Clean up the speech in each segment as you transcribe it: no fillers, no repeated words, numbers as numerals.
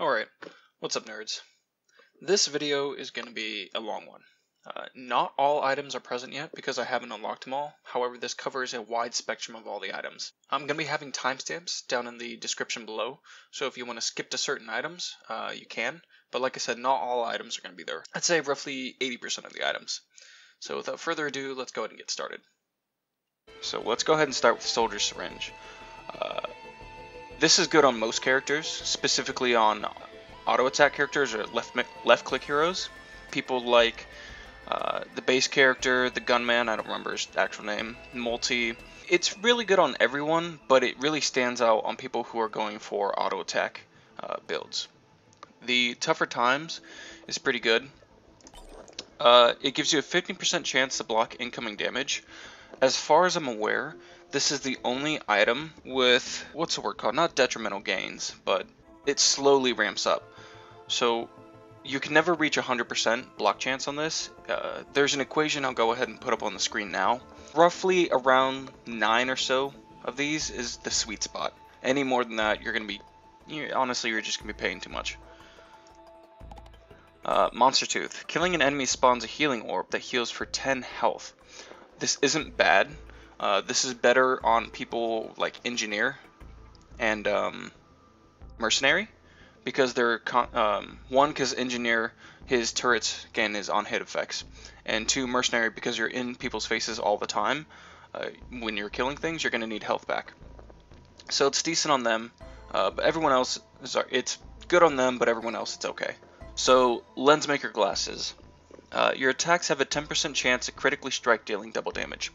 Alright, what's up nerds? This video is going to be a long one. Not all items are present yet because I haven't unlocked them all, however this covers a wide spectrum of all the items. I'm going to be having timestamps down in the description below, so if you want to skip to certain items, you can, but like I said, not all items are going to be there. I'd say roughly 80% of the items. So without further ado, let's go ahead and get started. So let's go ahead and start with Soldier Syringe. This is good on most characters, specifically on auto attack characters or left click heroes. People like the base character, the gunman, I don't remember his actual name, multi. It's really good on everyone, but it really stands out on people who are going for auto attack builds. The Tougher Times is pretty good. It gives you a 15% chance to block incoming damage. As far as I'm aware, this is the only item with, what's the word called? Not detrimental gains, but it slowly ramps up. So you can never reach 100% block chance on this. There's an equation I'll go ahead and put up on the screen now. Roughly around 9 or so of these is the sweet spot. Any more than that, you're going to be, honestly, you're just going to be paying too much. Monster Tooth. Killing an enemy spawns a healing orb that heals for 10 health. This isn't bad. This is better on people like Engineer and Mercenary, because they're one, because Engineer, his turrets again is on hit effects, and two, Mercenary, because you're in people's faces all the time. When you're killing things, you're going to need health back. So it's decent on them, but everyone else it's good on them, but everyone else it's okay. So Lensmaker Glasses. Your attacks have a 10% chance to critically strike, dealing double damage.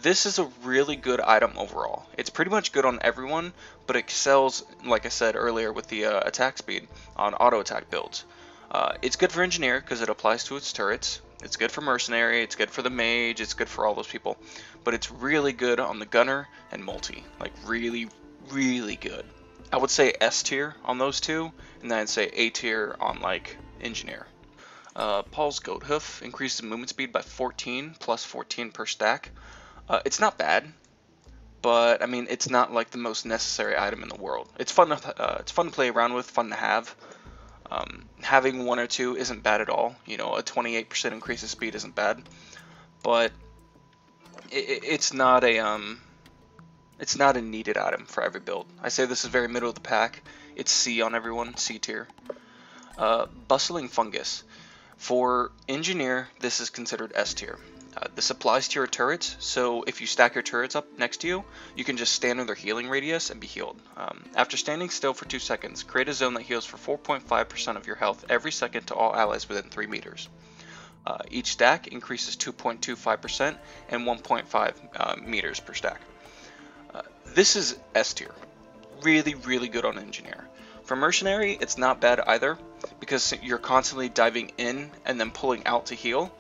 This is a really good item overall. It's pretty much good on everyone, but excels, like I said earlier, with the attack speed on auto attack builds. It's good for Engineer because it applies to its turrets. It's good for Mercenary, it's good for the Mage, it's good for all those people. But it's really good on the Gunner and Multi. Like really, really good. I would say S tier on those two, and then I'd say A tier on like Engineer. Paul's Goat Hoof increases movement speed by 14 plus 14 per stack. It's not bad, but I mean it's not like the most necessary item in the world. It's fun to play around with, fun to have. Having one or two isn't bad at all. You know, a 28% increase in speed isn't bad, but it's not a needed item for every build. I say this is very middle of the pack. It's C on everyone, C tier. Bustling Fungus. For Engineer, this is considered S tier. This applies to your turrets, so if you stack your turrets up next to you, you can just stand in their healing radius and be healed. After standing still for 2 seconds, create a zone that heals for 4.5% of your health every second to all allies within 3 meters. Each stack increases 2.25% and 1.5 meters per stack. This is S tier. Really, really good on Engineer. For Mercenary, it's not bad either, because you're constantly diving in and then pulling out to heal.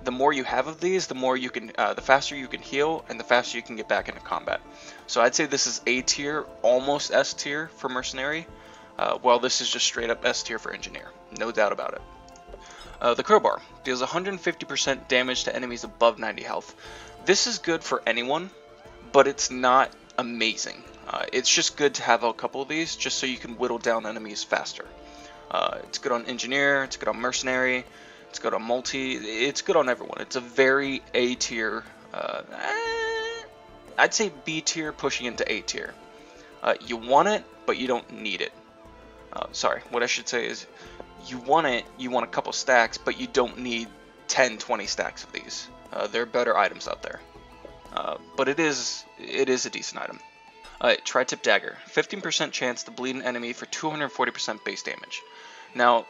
The more you have of these, the more you can, the faster you can heal, and the faster you can get back into combat. So I'd say this is A tier, almost S tier for Mercenary, while this is just straight up S tier for Engineer. No doubt about it. The Crowbar deals 150% damage to enemies above 90 health. This is good for anyone, but it's not amazing. It's just good to have a couple of these, just so you can whittle down enemies faster. It's good on Engineer, it's good on Mercenary, it's good on Multi, it's good on everyone. It's a very A tier, I'd say B tier pushing into A tier. You want it, but you don't need it. Sorry, what I should say is, you want it, you want a couple stacks, but you don't need 10, 20 stacks of these. There are better items out there. But it is a decent item. Tri-tip Dagger. 15% chance to bleed an enemy for 240% base damage. Now,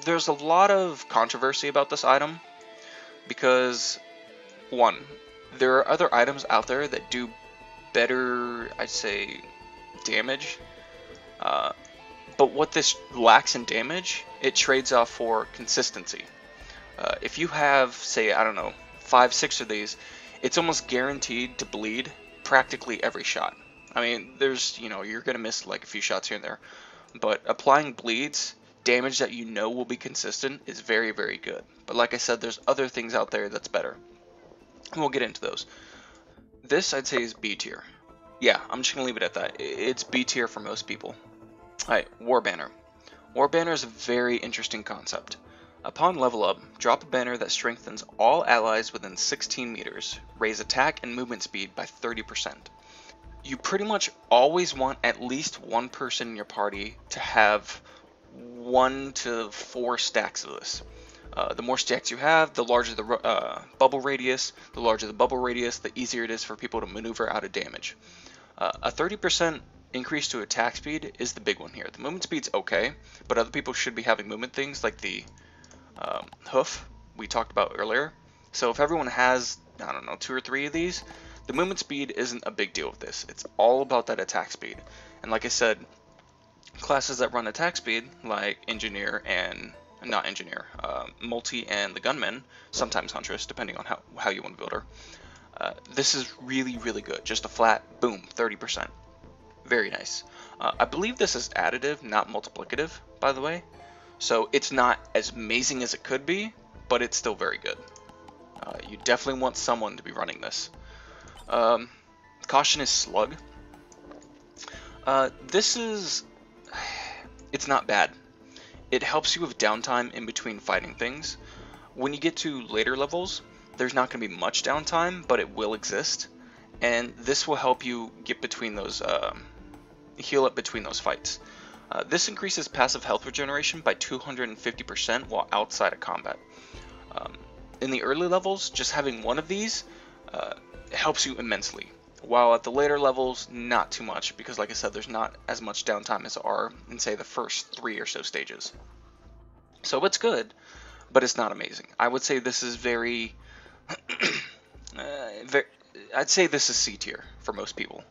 there's a lot of controversy about this item, because, one, there are other items out there that do better, I'd say, damage. But what this lacks in damage, it trades off for consistency. If you have, say, I don't know, 5, 6 of these, it's almost guaranteed to bleed practically every shot. I mean, there's, you know, you're going to miss like a few shots here and there, but applying bleeds, damage that you know will be consistent, is very, very good. But like I said, there's other things out there that's better, and we'll get into those. This, I'd say, is B tier. Yeah, I'm just going to leave it at that. It's B tier for most people. Alright, Warbanner. Warbanner is a very interesting concept. Upon level up, drop a banner that strengthens all allies within 16 meters, raise attack and movement speed by 30%. You pretty much always want at least one person in your party to have 1 to 4 stacks of this. The more stacks you have, the larger the bubble radius. The larger the bubble radius, the easier it is for people to maneuver out of damage. A 30% increase to attack speed is the big one here. The movement speed's okay, but other people should be having movement things like the Hoof we talked about earlier. So if everyone has, I don't know, 2 or 3 of these, the movement speed isn't a big deal with this. It's all about that attack speed. And like I said, classes that run attack speed, like Engineer and not Engineer, Multi and the Gunman, sometimes Huntress, depending on how you want to build her. This is really, really good. Just a flat, boom, 30%. Very nice. I believe this is additive, not multiplicative, by the way. So it's not as amazing as it could be, but it's still very good. You definitely want someone to be running this. Caution is Slug. It's not bad. It helps you with downtime in between fighting things. When you get to later levels, there's not going to be much downtime, but it will exist. And this will help you get between those, heal up between those fights. This increases passive health regeneration by 250% while outside of combat. In the early levels, just having one of these helps you immensely. While at the later levels, not too much, because like I said, there's not as much downtime as there are in, say, the first 3 or so stages. So it's good, but it's not amazing. I would say this is very, I'd say this is C tier for most people.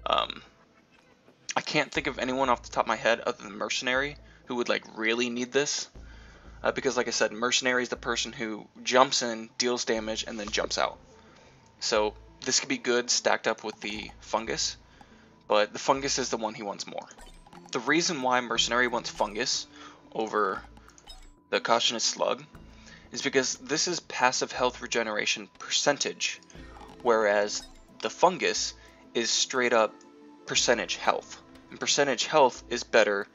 I can't think of anyone off the top of my head other than Mercenary who would like really need this. Because like I said, Mercenary is the person who jumps in, deals damage, and then jumps out. So this could be good stacked up with the Fungus, but the Fungus is the one he wants more. The reason why Mercenary wants Fungus over the Cautious Slug is because this is passive health regeneration percentage, whereas the Fungus is straight up percentage health. And percentage health is better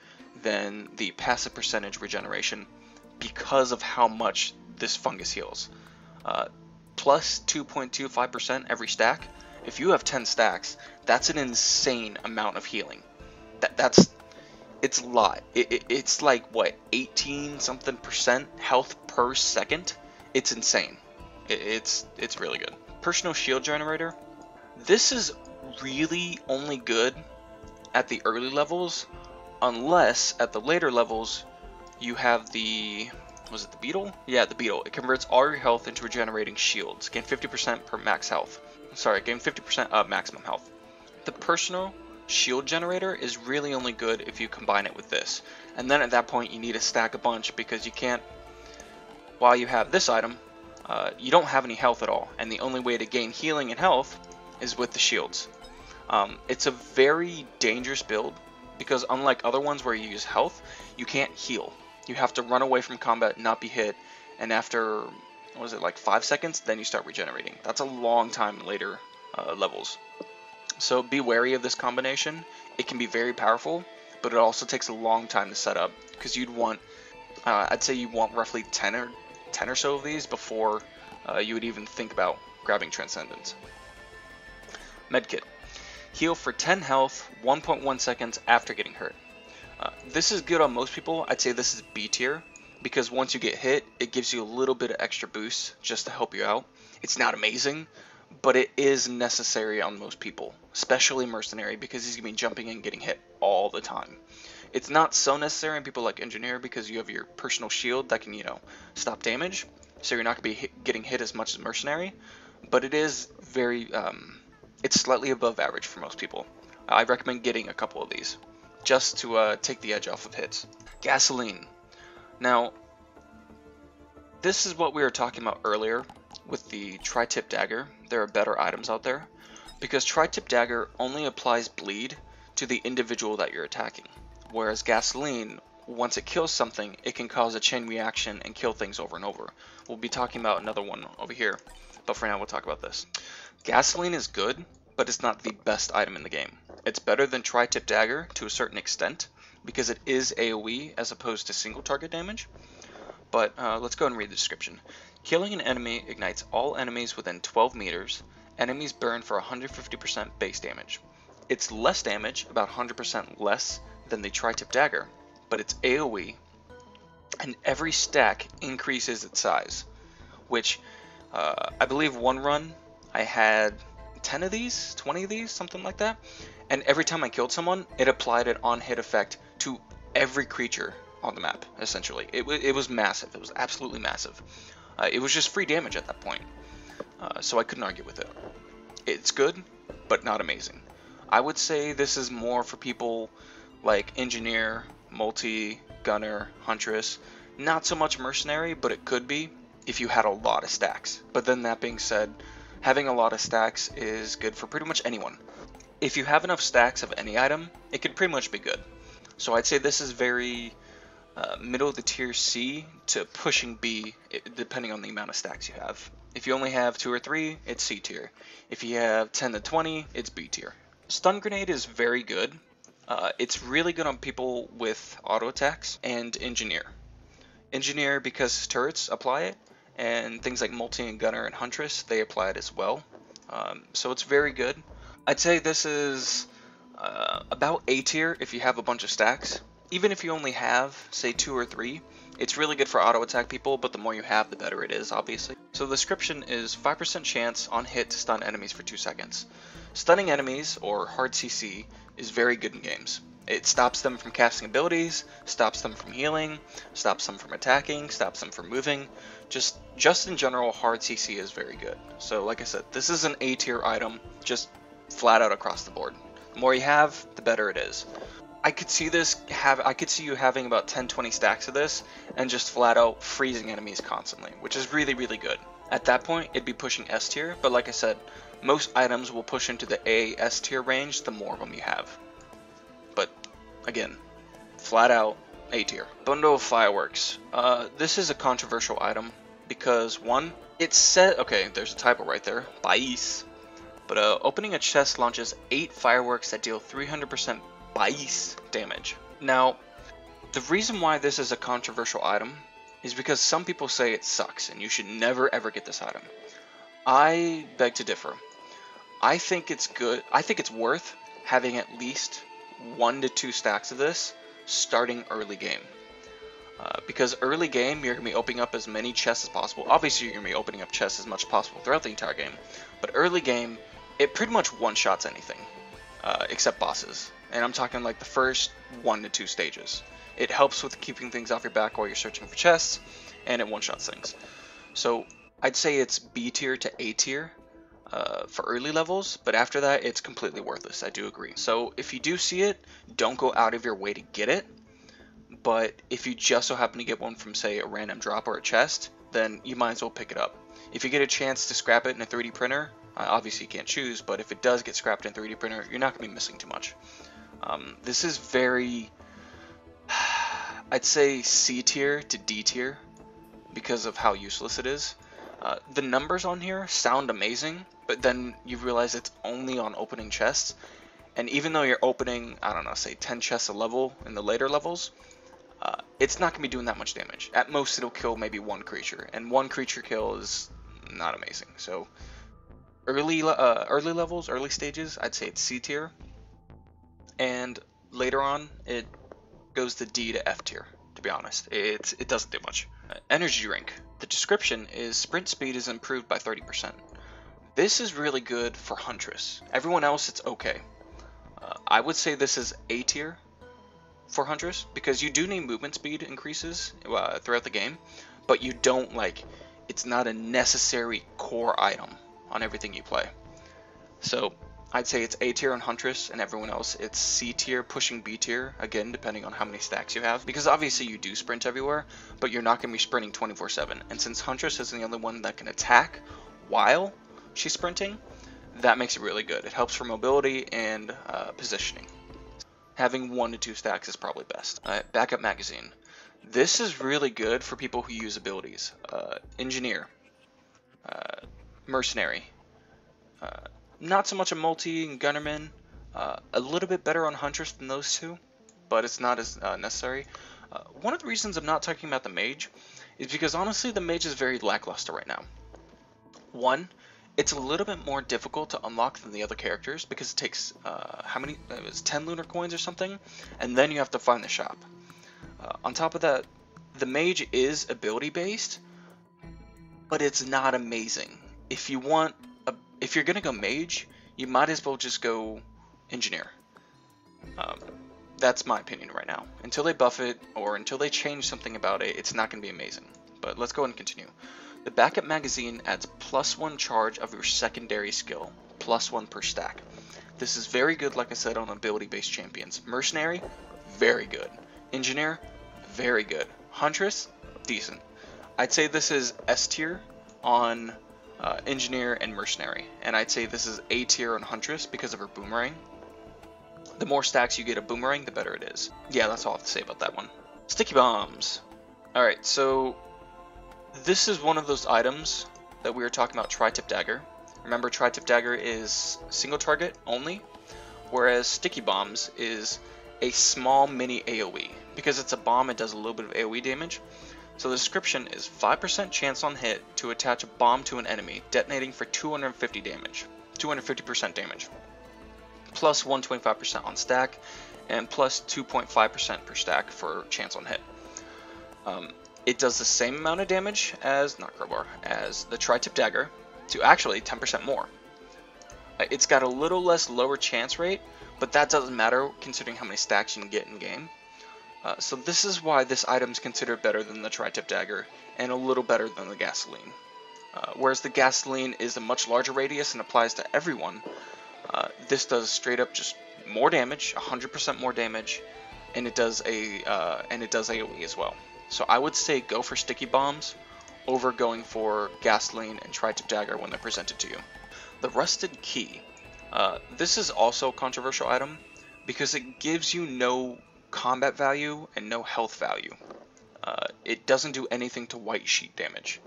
than the passive percentage regeneration because of how much this Fungus heals. Plus 2.25% every stack. If you have 10 stacks, that's an insane amount of healing. It's a lot. It's like what, 18 something percent health per second. It's insane. It's really good. Personal shield generator. This is really only good at the early levels, unless at the later levels you have the, was it the Beetle? Yeah, the Beetle. It converts all your health into regenerating shields. Gain 50% per max health. Sorry, gain 50% of maximum health. The personal shield generator is really only good if you combine it with this. And then at that point you need to stack a bunch, because you can't, while you have this item, you don't have any health at all. And the only way to gain healing and health is with the shields. It's a very dangerous build, because unlike other ones where you use health, you can't heal. You have to run away from combat, not be hit, and after, what was it, like 5 seconds, then you start regenerating. That's a long time in later levels. So be wary of this combination. It can be very powerful, but it also takes a long time to set up, because you'd want, I'd say you want roughly 10 or so of these before you would even think about grabbing Transcendence. Medkit. Heal for 10 health, 1.1 seconds after getting hurt. This is good on most people. I'd say this is B tier, because once you get hit, it gives you a little bit of extra boost just to help you out. It's not amazing, but it is necessary on most people, especially Mercenary, because he's going to be jumping in and getting hit all the time. It's not so necessary on people like Engineer, because you have your personal shield that can, you know, stop damage, so you're not going to be getting hit as much as Mercenary, but it is very, it's slightly above average for most people. I recommend getting a couple of these, just to take the edge off of hits. Gasoline. Now, this is what we were talking about earlier with the Tri-Tip Dagger. There are better items out there, because Tri-Tip Dagger only applies bleed to the individual that you're attacking, whereas Gasoline, once it kills something, it can cause a chain reaction and kill things over and over. We'll be talking about another one over here, but for now we'll talk about this. Gasoline is good, but it's not the best item in the game. It's better than Tri-Tip Dagger to a certain extent, because it is AoE as opposed to single target damage. But let's go and read the description. Killing an enemy ignites all enemies within 12 meters. Enemies burn for 150% base damage. It's less damage, about 100% less than the Tri-Tip Dagger, but it's AoE, and every stack increases its size, which I believe one run I had 10 of these, 20 of these, something like that, and every time I killed someone, it applied an on-hit effect to every creature on the map, essentially. It was massive. It was absolutely massive. It was just free damage at that point, so I couldn't argue with it. It's good, but not amazing. I would say this is more for people like Engineer, Multi, Gunner, Huntress. Not so much Mercenary, but it could be if you had a lot of stacks. But then that being said, having a lot of stacks is good for pretty much anyone. If you have enough stacks of any item, it could pretty much be good. So I'd say this is very middle of the tier C to pushing B, depending on the amount of stacks you have. If you only have 2 or 3, it's C tier. If you have 10 to 20, it's B tier. Stun Grenade is very good. It's really good on people with auto attacks and Engineer. Engineer because turrets apply it, and things like Multi and Gunner and Huntress, they apply it as well. So it's very good. I'd say this is about A tier if you have a bunch of stacks. Even if you only have, say, 2 or 3, it's really good for auto attack people, but the more you have, the better it is, obviously. So the description is 5% chance on hit to stun enemies for 2 seconds. Stunning enemies, or hard CC, is very good in games. It stops them from casting abilities, stops them from healing, stops them from attacking, stops them from moving. Just in general, hard CC is very good. So like I said, this is an A tier item, just flat out across the board. The more you have, the better it is. I could see you having about 10-20 stacks of this and just flat out freezing enemies constantly, which is really, really good. At that point, it'd be pushing S tier, but like I said, most items will push into the A, S tier range the more of them you have. But again, flat out A tier. Bundle of Fireworks. This is a controversial item because one, it said, okay, there's a typo right there, Bais. But opening a chest launches 8 fireworks that deal 300% Bais damage. Now, the reason why this is a controversial item is because some people say it sucks and you should never ever get this item. I beg to differ. I think it's good. I think it's worth having at least 1 to 2 stacks of this starting early game. Because early game, you're going to be opening up as many chests as possible. Obviously, you're going to be opening up chests as much as possible throughout the entire game. But early game, it pretty much one-shots anything, except bosses. And I'm talking like the first 1 to 2 stages. It helps with keeping things off your back while you're searching for chests, and it one-shots things. So I'd say it's B tier to A tier for early levels, but after that, it's completely worthless. I do agree. So if you do see it, don't go out of your way to get it. But if you just so happen to get one from, say, a random drop or a chest, then you might as well pick it up. If you get a chance to scrap it in a 3D printer, obviously you can't choose, but if it does get scrapped in a 3D printer, you're not going to be missing too much. This is very, I'd say C tier to D tier because of how useless it is. The numbers on here sound amazing, but then you realize it's only on opening chests. And even though you're opening, I don't know, say 10 chests a level in the later levels, it's not going to be doing that much damage. At most, it'll kill maybe 1 creature, and 1 creature kill is not amazing. So early levels, early stages, I'd say it's C tier, and later on, it goes to D to F tier. To be honest, it doesn't do much. Energy drink. The description is sprint speed is improved by 30%. This is really good for Huntress. Everyone else, it's okay. I would say this is A tier for Huntress because you do need movement speed increases throughout the game, but you don't it's not a necessary core item on everything you play. So I'd say it's A tier on Huntress, and everyone else it's C tier pushing B tier, again depending on how many stacks you have, because obviously you do sprint everywhere, but you're not going to be sprinting 24/7, and since Huntress is the only one that can attack while she's sprinting, that makes it really good. It helps for mobility and positioning. Having 1 to 2 stacks is probably best. Backup magazine. This is really good for people who use abilities. Engineer, Mercenary, not so much a multi and Gunnerman, a little bit better on Huntress than those two, but it's not as necessary. One of the reasons I'm not talking about the mage is because honestly the mage is very lackluster right now. One, it's a little bit more difficult to unlock than the other characters because it takes how many? It was 10 lunar coins or something, and then you have to find the shop. On top of that, the mage is ability based, but it's not amazing. If you're gonna go mage, you might as well just go engineer. That's my opinion right now. Until they buff it or until they change something about it, it's not gonna be amazing. But let's go ahead and continue. The backup magazine adds +1 charge of your secondary skill, +1 per stack. This is very good, like I said, on ability-based champions. Mercenary, very good. Engineer, very good. Huntress, decent. I'd say this is S tier on Engineer and Mercenary, and I'd say this is A tier on Huntress because of her boomerang. The more stacks you get a boomerang, the better it is. Yeah, that's all I have to say about that one. Sticky bombs. Alright, so this is one of those items that we were talking about, tri-tip dagger. Remember, tri-tip dagger is single target only, whereas sticky bombs is a small mini AoE. Because it's a bomb, it does a little bit of AoE damage. So the description is 5% chance on hit to attach a bomb to an enemy, detonating for 250 damage, 250% damage, plus 125% on stack, and plus 2.5% per stack for chance on hit. It does the same amount of damage as, not Crowbar, as the tri-tip dagger, to actually 10% more. It's got a little less lower chance rate, but that doesn't matter considering how many stacks you can get in game. So this is why this item is considered better than the tri-tip dagger, and a little better than the gasoline. Whereas the gasoline is a much larger radius and applies to everyone, this does straight up just more damage, 100% more damage, and it does AoE as well. So I would say go for sticky bombs over going for gasoline and tri-tip dagger when they're presented to you. The rusted key. This is also a controversial item because it gives you no combat value and no health value. It doesn't do anything to white sheet damage.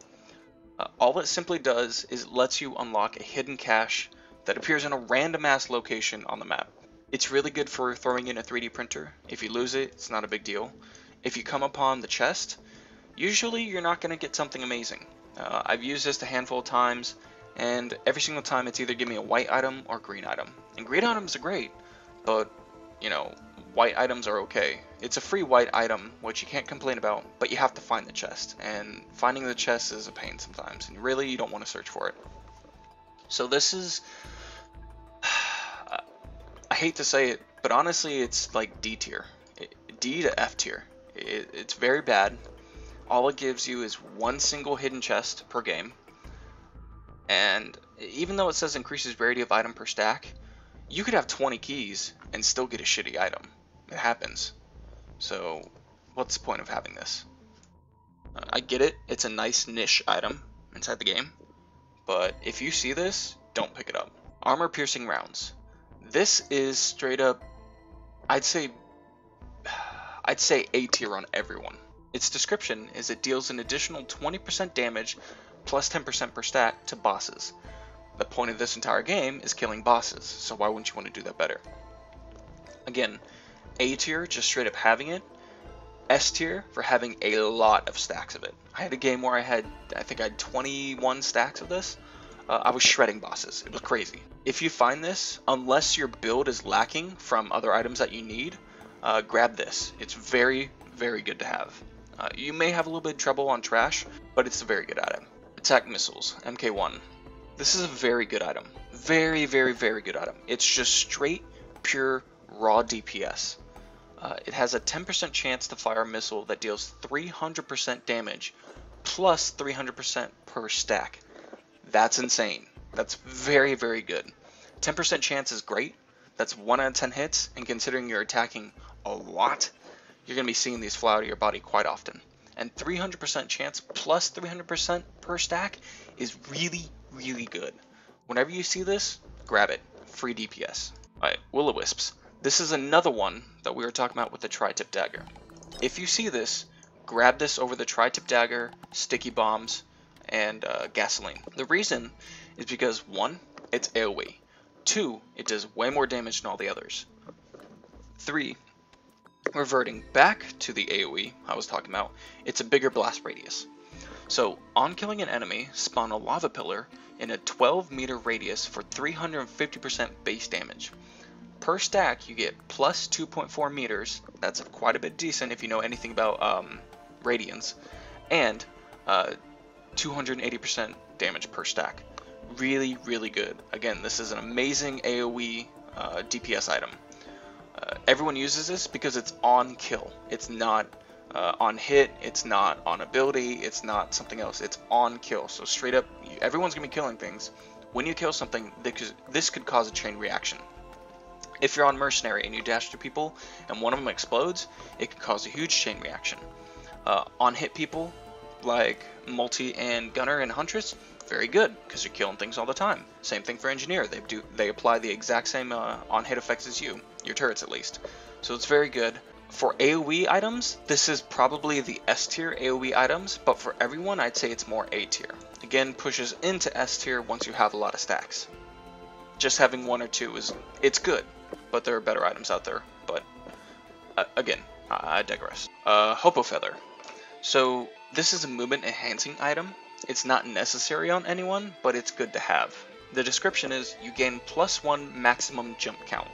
All it simply does is it lets you unlock a hidden cache that appears in a random ass location on the map. It's really good for throwing in a 3D printer. If you lose it, it's not a big deal. If you come upon the chest, usually you're not going to get something amazing. I've used this a handful of times, and every single time it's either give me a white item or green item. And green items are great, but you know, white items are okay. It's a free white item, which you can't complain about, but you have to find the chest, and finding the chest is a pain sometimes, and really you don't want to search for it. So this is, I hate to say it, but honestly it's like D tier, D to F tier. It's very bad. All it gives you is one single hidden chest per game, and even though it says increases rarity of item per stack, you could have 20 keys and still get a shitty item. It happens. So what's the point of having this? I get it, it's a nice niche item inside the game, but if you see this, don't pick it up. Armor piercing rounds. This is straight up, I'd say A tier on everyone. Its description is it deals an additional 20% damage plus 10% per stack to bosses. The point of this entire game is killing bosses, so why wouldn't you want to do that better? Again, A tier, just straight up having it. S tier for having a lot of stacks of it. I had a game where I think I had 21 stacks of this. I was shredding bosses. It was crazy. If you find this, unless your build is lacking from other items that you need, grab this. It's very, very good to have. You may have a little bit of trouble on trash, but it's a very good item. Attack missiles, Mk.1. This is a very good item. Very, very, very good item. It's just straight, pure, raw DPS. It has a 10% chance to fire a missile that deals 300% damage, plus 300% per stack. That's insane. That's very, very good. 10% chance is great. That's 1 out of 10 hits, and considering you're attacking a lot, you're going to be seeing these fly out of your body quite often. And 300% chance plus 300% per stack is really, really good. Whenever you see this, grab it. Free DPS. Alright, Will-O-Wisps. This is another one that we were talking about with the tri-tip dagger. If you see this, grab this over the tri-tip dagger, sticky bombs, and gasoline. The reason is because 1, it's AoE. 2, it does way more damage than all the others. 3, Reverting back to the AoE I was talking about, it's a bigger blast radius. So on killing an enemy, spawn a lava pillar in a 12-meter radius for 350% base damage. Per stack, you get plus 2.4 meters. That's quite a bit decent if you know anything about radians, and 280% damage per stack. Really, really good. Again, this is an amazing AoE DPS item. Everyone uses this because it's on kill. It's not on hit, it's not on ability, it's not something else. It's on kill. So straight up, everyone's going to be killing things. When you kill something, this could cause a chain reaction. If you're on Mercenary and you dash to people and one of them explodes, it could cause a huge chain reaction. On hit people, like Multi and Gunner and Huntress, very good, because you're killing things all the time. Same thing for Engineer. They apply the exact same on hit effects as you, your turrets at least. So it's very good. For AoE items, this is probably the S tier AoE items, but for everyone, I'd say it's more A tier. Again, pushes into S tier once you have a lot of stacks. Just having one or two it's good, but there are better items out there. But again, I digress. Hopoo Feather. So this is a movement enhancing item. It's not necessary on anyone, but it's good to have. The description is you gain +1 maximum jump count,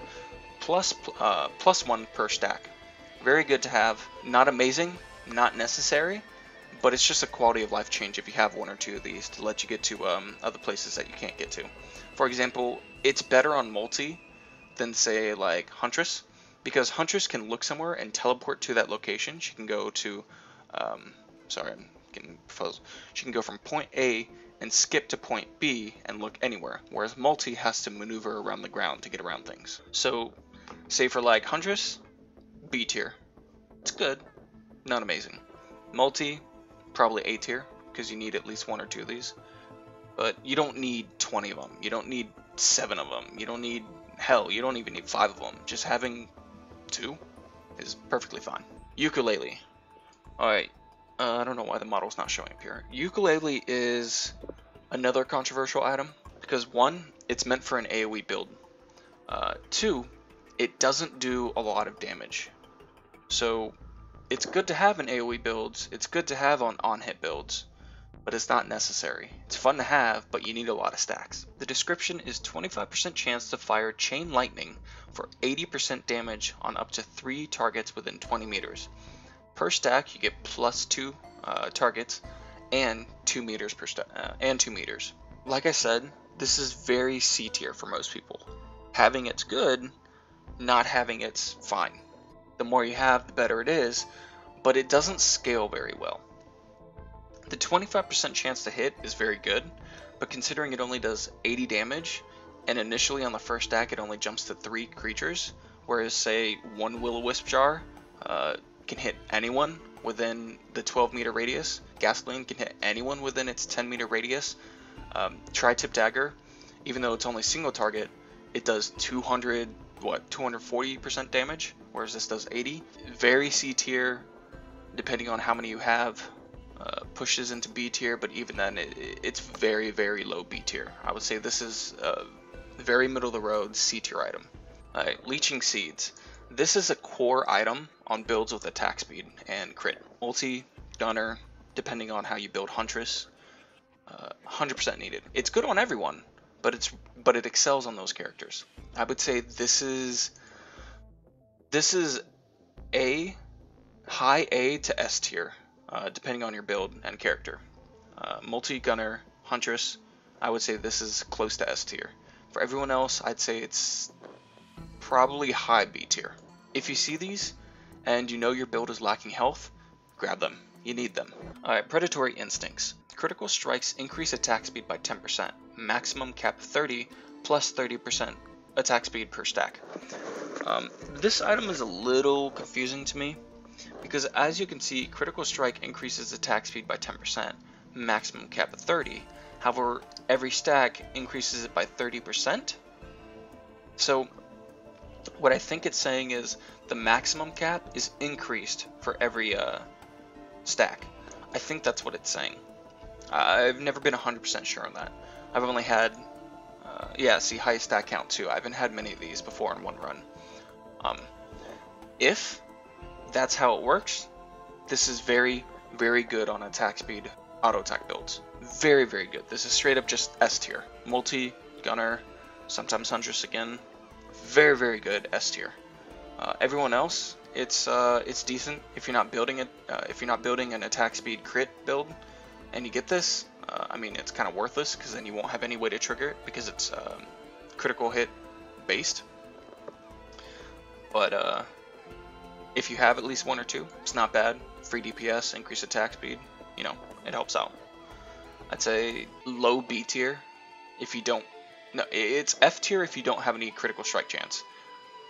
+1 per stack. Very good to have. Not amazing, not necessary, but it's just a quality of life change if you have one or two of these to let you get to other places that you can't get to. For example, it's better on Multi than say like Huntress, because Huntress can look somewhere and teleport to that location. She can go to, sorry, I'm getting fuzzled. She can go from point A and skip to point B and look anywhere, whereas Multi has to maneuver around the ground to get around things. So, say for like Huntress, B tier. It's good, not amazing. Multi, probably A tier, because you need at least one or two of these. But you don't need 20 of them. You don't need 7 of them. You don't need, hell, you don't even need 5 of them. Just having 2 is perfectly fine. Ukulele. Alright, I don't know why the model's not showing up here. Ukulele is another controversial item, because 1, it's meant for an AoE build. 2, it doesn't do a lot of damage. So it's good to have in AoE builds, it's good to have on hit builds, but it's not necessary. It's fun to have, but you need a lot of stacks. The description is 25% chance to fire Chain Lightning for 80% damage on up to 3 targets within 20 meters. Per stack, you get +2 targets and 2 meters per stack, and 2 meters. Like I said, this is very C tier for most people. Having it's good, not having it's fine. The more you have, the better it is, but it doesn't scale very well. The 25% chance to hit is very good, but considering it only does 80 damage, and initially on the first stack it only jumps to 3 creatures, whereas say one Will-O-Wisp jar can hit anyone within the 12-meter radius, Gasoline can hit anyone within its 10-meter radius, Tri-Tip Dagger, even though it's only single target, it does 240% damage, whereas this does 80. Very C tier, depending on how many you have. Pushes into B tier, but even then it's very, very low B tier. I would say this is a very middle of the road C tier item. Leeching Seeds. This is a core item on builds with attack speed and crit. Multi, Gunner, depending on how you build Huntress, 100% needed. It's good on everyone, but it excels on those characters. I would say this is A, high A to S tier, depending on your build and character. Multi, Gunner, Huntress, I would say this is close to S tier. For everyone else, I'd say it's probably high B tier. If you see these and you know your build is lacking health, grab them. You need them. Alright, Predatory Instincts. Critical strikes increase attack speed by 10%. Maximum cap 30 plus 30% attack speed per stack. This item is a little confusing to me because as you can see, critical strike increases attack speed by 10%, maximum cap of 30. However, every stack increases it by 30%. So what I think it's saying is the maximum cap is increased for every stack. I think that's what it's saying. I've never been 100% sure on that. I've only had, yeah, see, highest stack count too. I haven't had many of these before in one run. If that's how it works. This is very, very good on attack speed auto attack builds. Very, very good. This is straight up just S tier. Multi, gunner, sometimes Huntress again. Very, very good S tier. Everyone else, it's decent if you're not building it. If you're not building an attack speed crit build, and you get this, I mean, it's kind of worthless because then you won't have any way to trigger it because it's critical hit based. But if you have at least one or two, it's not bad. Free DPS, increased attack speed, you know, it helps out. I'd say low B tier if you don't. No, it's F tier if you don't have any critical strike chance.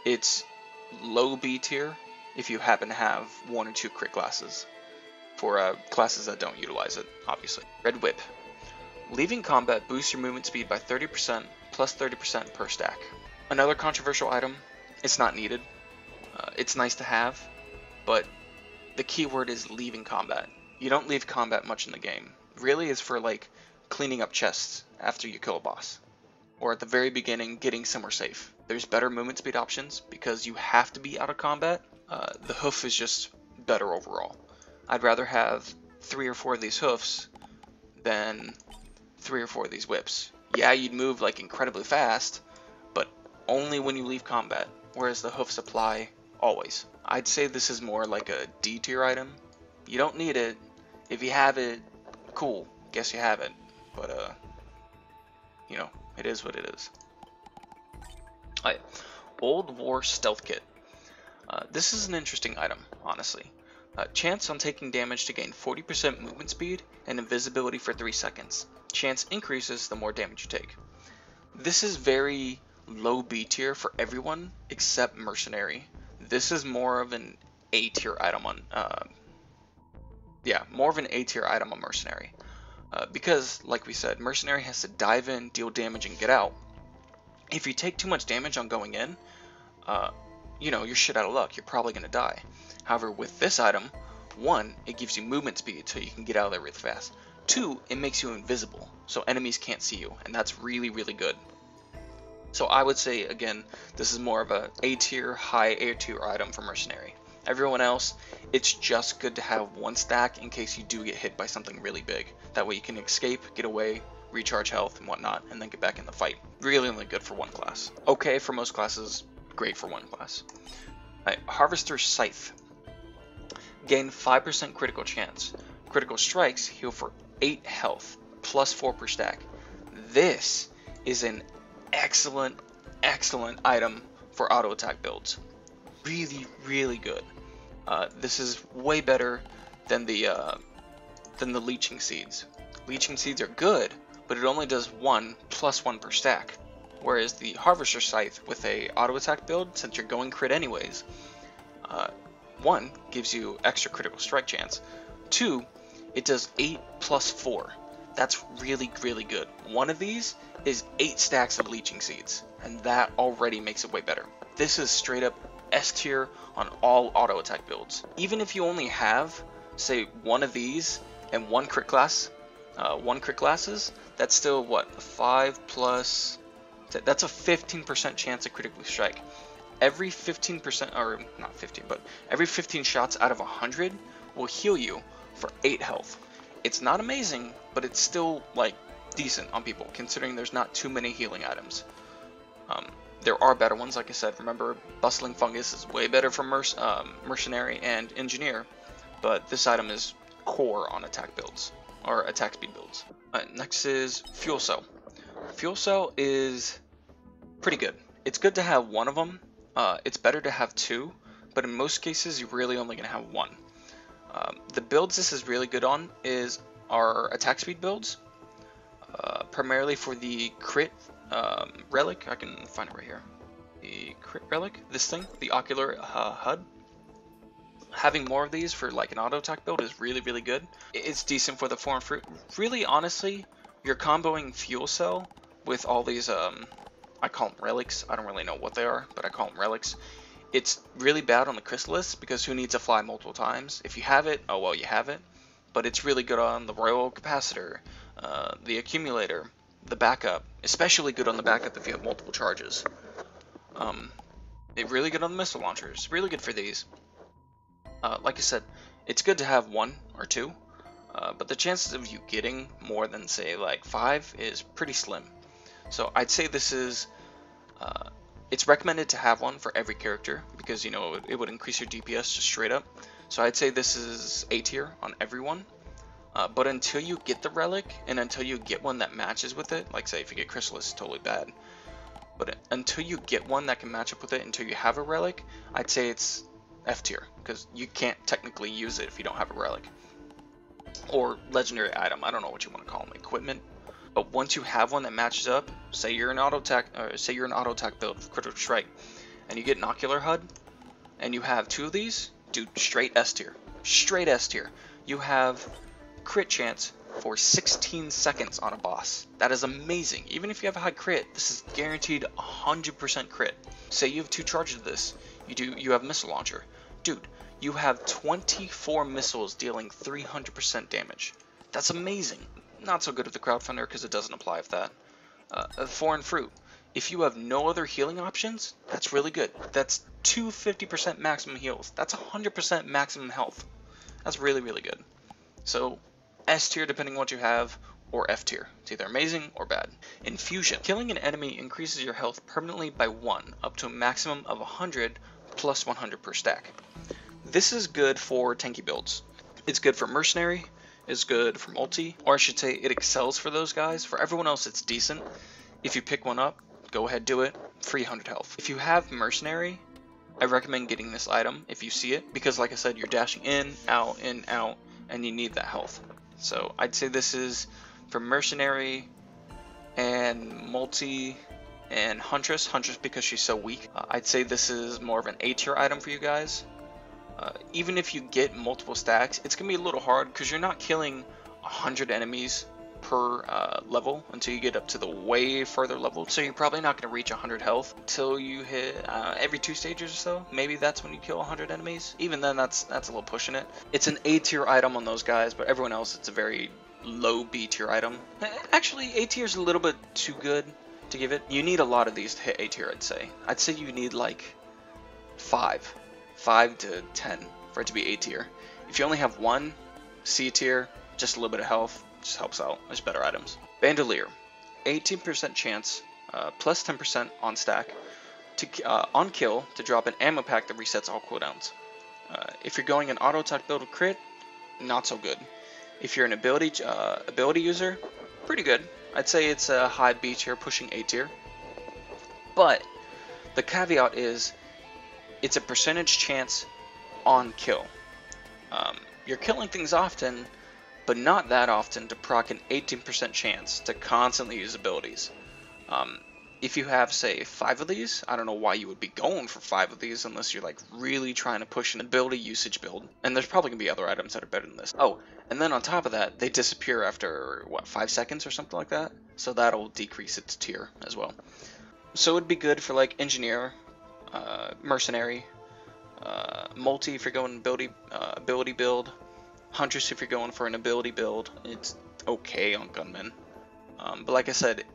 It's low B tier if you happen to have one or two crit classes. For classes that don't utilize it, obviously. Red Whip. Leaving combat boosts your movement speed by 30% plus 30% per stack. Another controversial item. It's not needed. It's nice to have, but the key word is leaving combat. You don't leave combat much in the game. Really, it's for like cleaning up chests after you kill a boss, or at the very beginning getting somewhere safe. There's better movement speed options because you have to be out of combat. The hoof is just better overall. I'd rather have 3 or 4 of these hoofs than 3 or 4 of these whips. Yeah, you'd move like incredibly fast, but only when you leave combat, whereas the hoofs apply always. I'd say this is more like a D tier item. You don't need it. If you have it, cool, guess you have it. But you know, it is what it is. Alright, Old War Stealthkit. This is an interesting item, honestly. Chance on taking damage to gain 40% movement speed and invisibility for 3 seconds. Chance increases the more damage you take. This is very low B tier for everyone except Mercenary. This is more of an A tier item on more of an A tier item on Mercenary. Because, like we said, Mercenary has to dive in, deal damage, and get out. If you take too much damage on going in, you know, you're shit out of luck. You're probably going to die. However, with this item, 1, it gives you movement speed so you can get out of there really fast. 2, it makes you invisible, so enemies can't see you, and that's really, really good. So I would say, again, this is more of a A tier, high A tier item for Mercenary. Everyone else, it's just good to have 1 stack in case you do get hit by something really big. That way you can escape, get away, recharge health and whatnot, and then get back in the fight. Really only good for 1 class. Okay for most classes, great for 1 class. Alright, Harvester's Scythe. Gain 5% critical chance. Critical strikes heal for 8 health, plus 4 per stack. This is an excellent, excellent item for auto attack builds. Really, really good. This is way better than the Leeching Seeds. Leeching Seeds are good, but it only does 1 plus 1 per stack. Whereas the Harvester Scythe with a auto attack build, since you're going crit anyways, 1 gives you extra critical strike chance. 2, it does 8 plus 4. That's really, really good. 1 of these is 8 stacks of Leeching Seeds, and that already makes it way better. This is straight up S tier on all auto attack builds. Even if you only have, say, 1 of these and 1 crit class, 1 crit classes, that's still what, 5 plus. That's a 15% chance of critically strike. Every 15%, or not 15, but every 15 shots out of 100 will heal you for 8 health. It's not amazing, but it's still like decent on people, considering there's not too many healing items. There are better ones, like I said. Remember, Bustling Fungus is way better for Mercenary and Engineer, but this item is core on attack builds, or attack speed builds. Next is Fuel Cell. Fuel Cell is pretty good. It's good to have 1 of them. It's better to have 2, but in most cases you're really only going to have 1. The builds this is really good on are attack speed builds, primarily for the crit relic. I can find it right here. The crit relic, this thing, the Ocular HUD. Having more of these for like an auto attack build is really, really good. It's decent for the Foreign Fruit. Really, honestly, you're comboing Fuel Cell with all these, I call them relics. I don't really know what they are, but I call them relics. It's really bad on the Chrysalis because who needs to fly multiple times? If you have it, oh well, you have it. But it's really good on the Royal Capacitor, the Accumulator, the backup. Especially good on the backup if you have multiple charges. It's really good on the missile launchers. Really good for these. Like I said, it's good to have 1 or 2, but the chances of you getting more than say like 5 is pretty slim. So I'd say this is, it's recommended to have 1 for every character because, you know, it would increase your DPS just straight up. So I'd say this is A tier on everyone. But until you get the Relic, and until you get one that matches with it, like say if you get Chrysalis, it's totally bad. But until you get one that can match up with it, until you have a Relic, I'd say it's F tier, because you can't technically use it if you don't have a Relic. Or legendary item, I don't know what you want to call them, equipment. But once you have one that matches up, say you're an auto attack build with critical strike, and you get an Ocular HUD, and you have 2 of these, dude, straight S tier. Straight S tier. You have crit chance for 16 seconds on a boss. That is amazing. Even if you have a high crit, this is guaranteed 100% crit. Say you have 2 charges of this, you have missile launcher. Dude, you have 24 missiles dealing 300% damage. That's amazing. Not so good with the crowdfunder because it doesn't apply with that. Foreign fruit. If you have no other healing options, that's really good. That's 250% maximum heals. That's 100% maximum health. That's really, really good. So S tier depending on what you have, or F tier. It's either amazing or bad. Infusion. Killing an enemy increases your health permanently by 1, up to a maximum of 100 plus 100 per stack. This is good for tanky builds. It's good for mercenary, it's good for multi, or I should say it excels for those guys. For everyone else it's decent. If you pick one up, go ahead, do it. Free 100 health. If you have mercenary, I recommend getting this item if you see it, because like I said, you're dashing in, out, and you need that health. So I'd say this is for mercenary and multi and huntress because she's so weak. I'd say this is more of an A tier item for you guys. Even if you get multiple stacks, it's gonna be a little hard because you're not killing 100 enemies per level until you get up to the way further level. So you're probably not gonna reach 100 health until you hit every 2 stages or so. Maybe that's when you kill 100 enemies. Even then, that's a little pushing it. It's an A tier item on those guys, but everyone else, it's a very low B tier item. Actually, A tier is a little bit too good to give it. You need a lot of these to hit A tier, I'd say. I'd say you need like 5 to 10 for it to be A tier. If you only have 1, C tier, just a little bit of health, just helps out. There's better items. Bandolier, 18% chance, plus 10% on stack, on kill to drop an ammo pack that resets all cooldowns. If you're going an auto attack build with crit, not so good. If you're an ability user, pretty good. I'd say it's a high B tier, pushing A tier. But the caveat is, it's a percentage chance on kill. You're killing things often, but not that often to proc an 18% chance to constantly use abilities. If you have, say, 5 of these, I don't know why you would be going for 5 of these unless you're like really trying to push an ability usage build. And there's probably gonna be other items that are better than this. Oh, and then on top of that, they disappear after what, 5 seconds or something like that. So that'll decrease its tier as well. So it'd be good for like engineer, mercenary, multi if you're going ability build, huntress if you're going for an ability build. It's okay on gunmen, but like I said,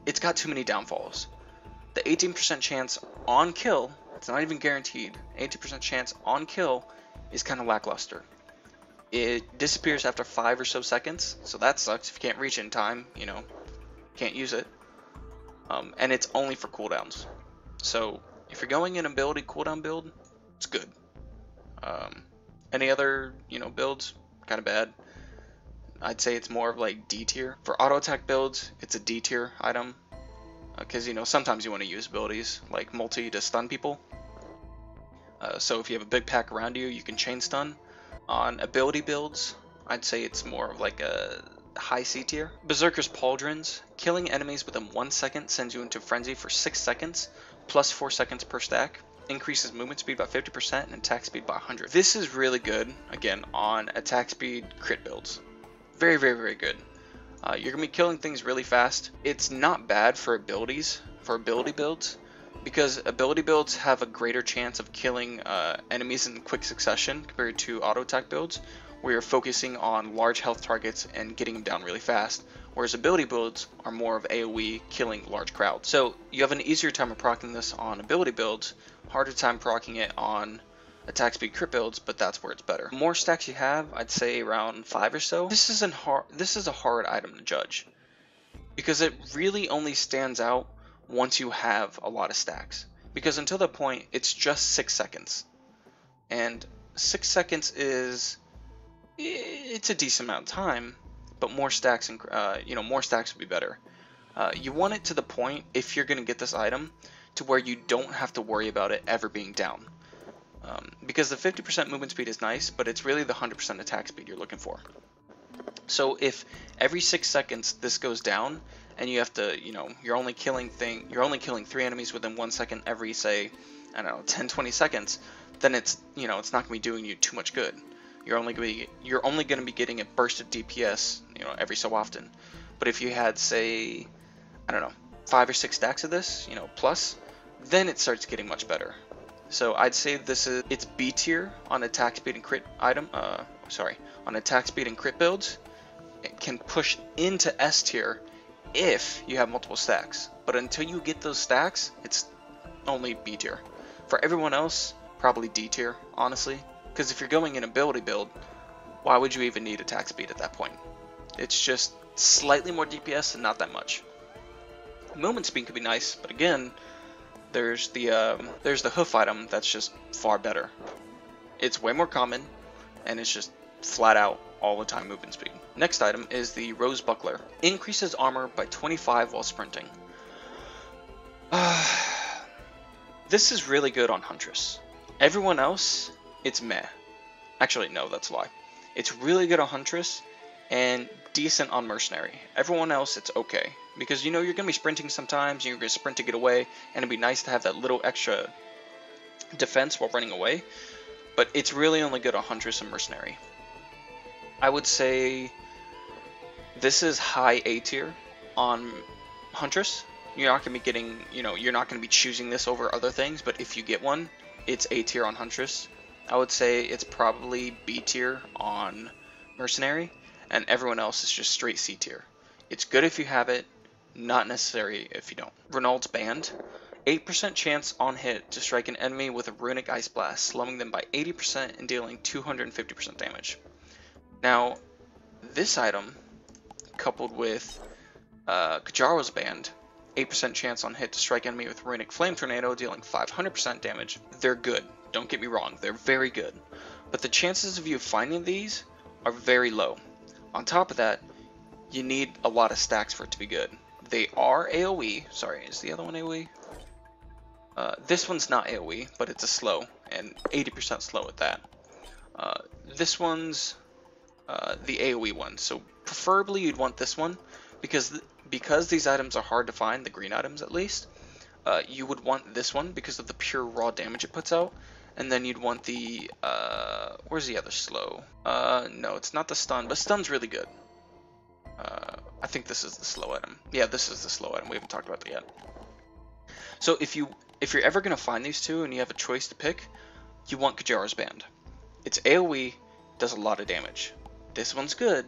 it's got too many downfalls. The 18% chance on kill, it's not even guaranteed. 18% chance on kill is kind of lackluster. It disappears after 5 or so seconds, so that sucks. If you can't reach it in time, you know, can't use it. And it's only for cooldowns. So if you're going an ability cooldown build, it's good. Any other, you know, builds, kind of bad. I'd say it's more of like D tier. For auto attack builds, it's a D tier item. Because, you know, sometimes you want to use abilities like multi to stun people. So if you have a big pack around you, you can chain stun. On ability builds, I'd say it's more of like a high C tier. Berzerker's Pauldrons. Killing enemies within 1 second sends you into frenzy for 6 seconds, plus 4 seconds per stack. Increases movement speed by 50% and attack speed by 100. This is really good, again, on attack speed crit builds. Very, very, very good. You're going to be killing things really fast. It's not bad for abilities, for ability builds, because ability builds have a greater chance of killing enemies in quick succession compared to auto attack builds, where you're focusing on large health targets and getting them down really fast, whereas ability builds are more of AoE, killing large crowds. So you have an easier time of proccing this on ability builds, harder time proccing it on attack speed crit builds, but that's where it's better. The more stacks you have, I'd say around 5 or so. This is a hard item to judge, because it really only stands out once you have a lot of stacks. Because until that point, it's just 6 seconds. And 6 seconds is, it's a decent amount of time, but more stacks and more stacks would be better. You want it to the point, if you're going to get this item, to where you don't have to worry about it ever being down. Because the 50% movement speed is nice, but it's really the 100% attack speed you're looking for. So if every 6 seconds this goes down, and you have to, you're only killing 3 enemies within 1 second every, say, I don't know, 10-20 seconds, then it's, it's not going to be doing you too much good. You're only going to be getting a burst of DPS, every so often. But if you had, say, I don't know, 5 or 6 stacks of this, plus, then it starts getting much better. So I'd say it's B tier on attack speed and crit on attack speed and crit builds. It can push into S tier if you have multiple stacks. But until you get those stacks, it's only B tier. For everyone else, probably D tier, honestly. Because if you're going in ability build, why would you even need attack speed at that point? It's just slightly more DPS and not that much. Movement speed could be nice, but again, there's the Hoof item that's just far better. It's way more common, and it's just flat out all the time movement speed. Next item is the Rose Buckler. Increases armor by 25 while sprinting. This is really good on Huntress. Everyone else, it's meh. Actually, no, that's a lie. It's really good on Huntress and decent on Mercenary. Everyone else, it's okay. Because you're going to be sprinting sometimes, and you're going to sprint to get away, and it'd be nice to have that little extra defense while running away. But it's really only good on Huntress and Mercenary. I would say this is high A tier on Huntress. You're not going to be getting, you're not going to be choosing this over other things, but if you get one, it's A tier on Huntress. I would say it's probably B tier on Mercenary, and everyone else is just straight C tier. It's good if you have it, not necessary if you don't. Runald's Band. 8% chance on hit to strike an enemy with a Runic Ice Blast, slowing them by 80% and dealing 250% damage. Now, this item, coupled with Kjaro's Band, 8% chance on hit to strike enemy with Runic Flame Tornado, dealing 500% damage. They're good, don't get me wrong, they're very good. But the chances of you finding these are very low. On top of that, you need a lot of stacks for it to be good. They are AoE. Sorry, is the other one AoE? This one's not AoE, but it's a slow, and 80% slow at that. This one's the AoE one, so preferably you'd want this one, because these items are hard to find, the green items at least. You would want this one because of the pure raw damage it puts out, and then you'd want the where's the other slow? No, it's not the stun, but stun's really good. I think this is the slow item. Yeah, this is the slow item. We haven't talked about that yet. So if you're ever gonna find these two and you have a choice to pick, you want Kjaro's Band. It's AoE, does a lot of damage. This one's good,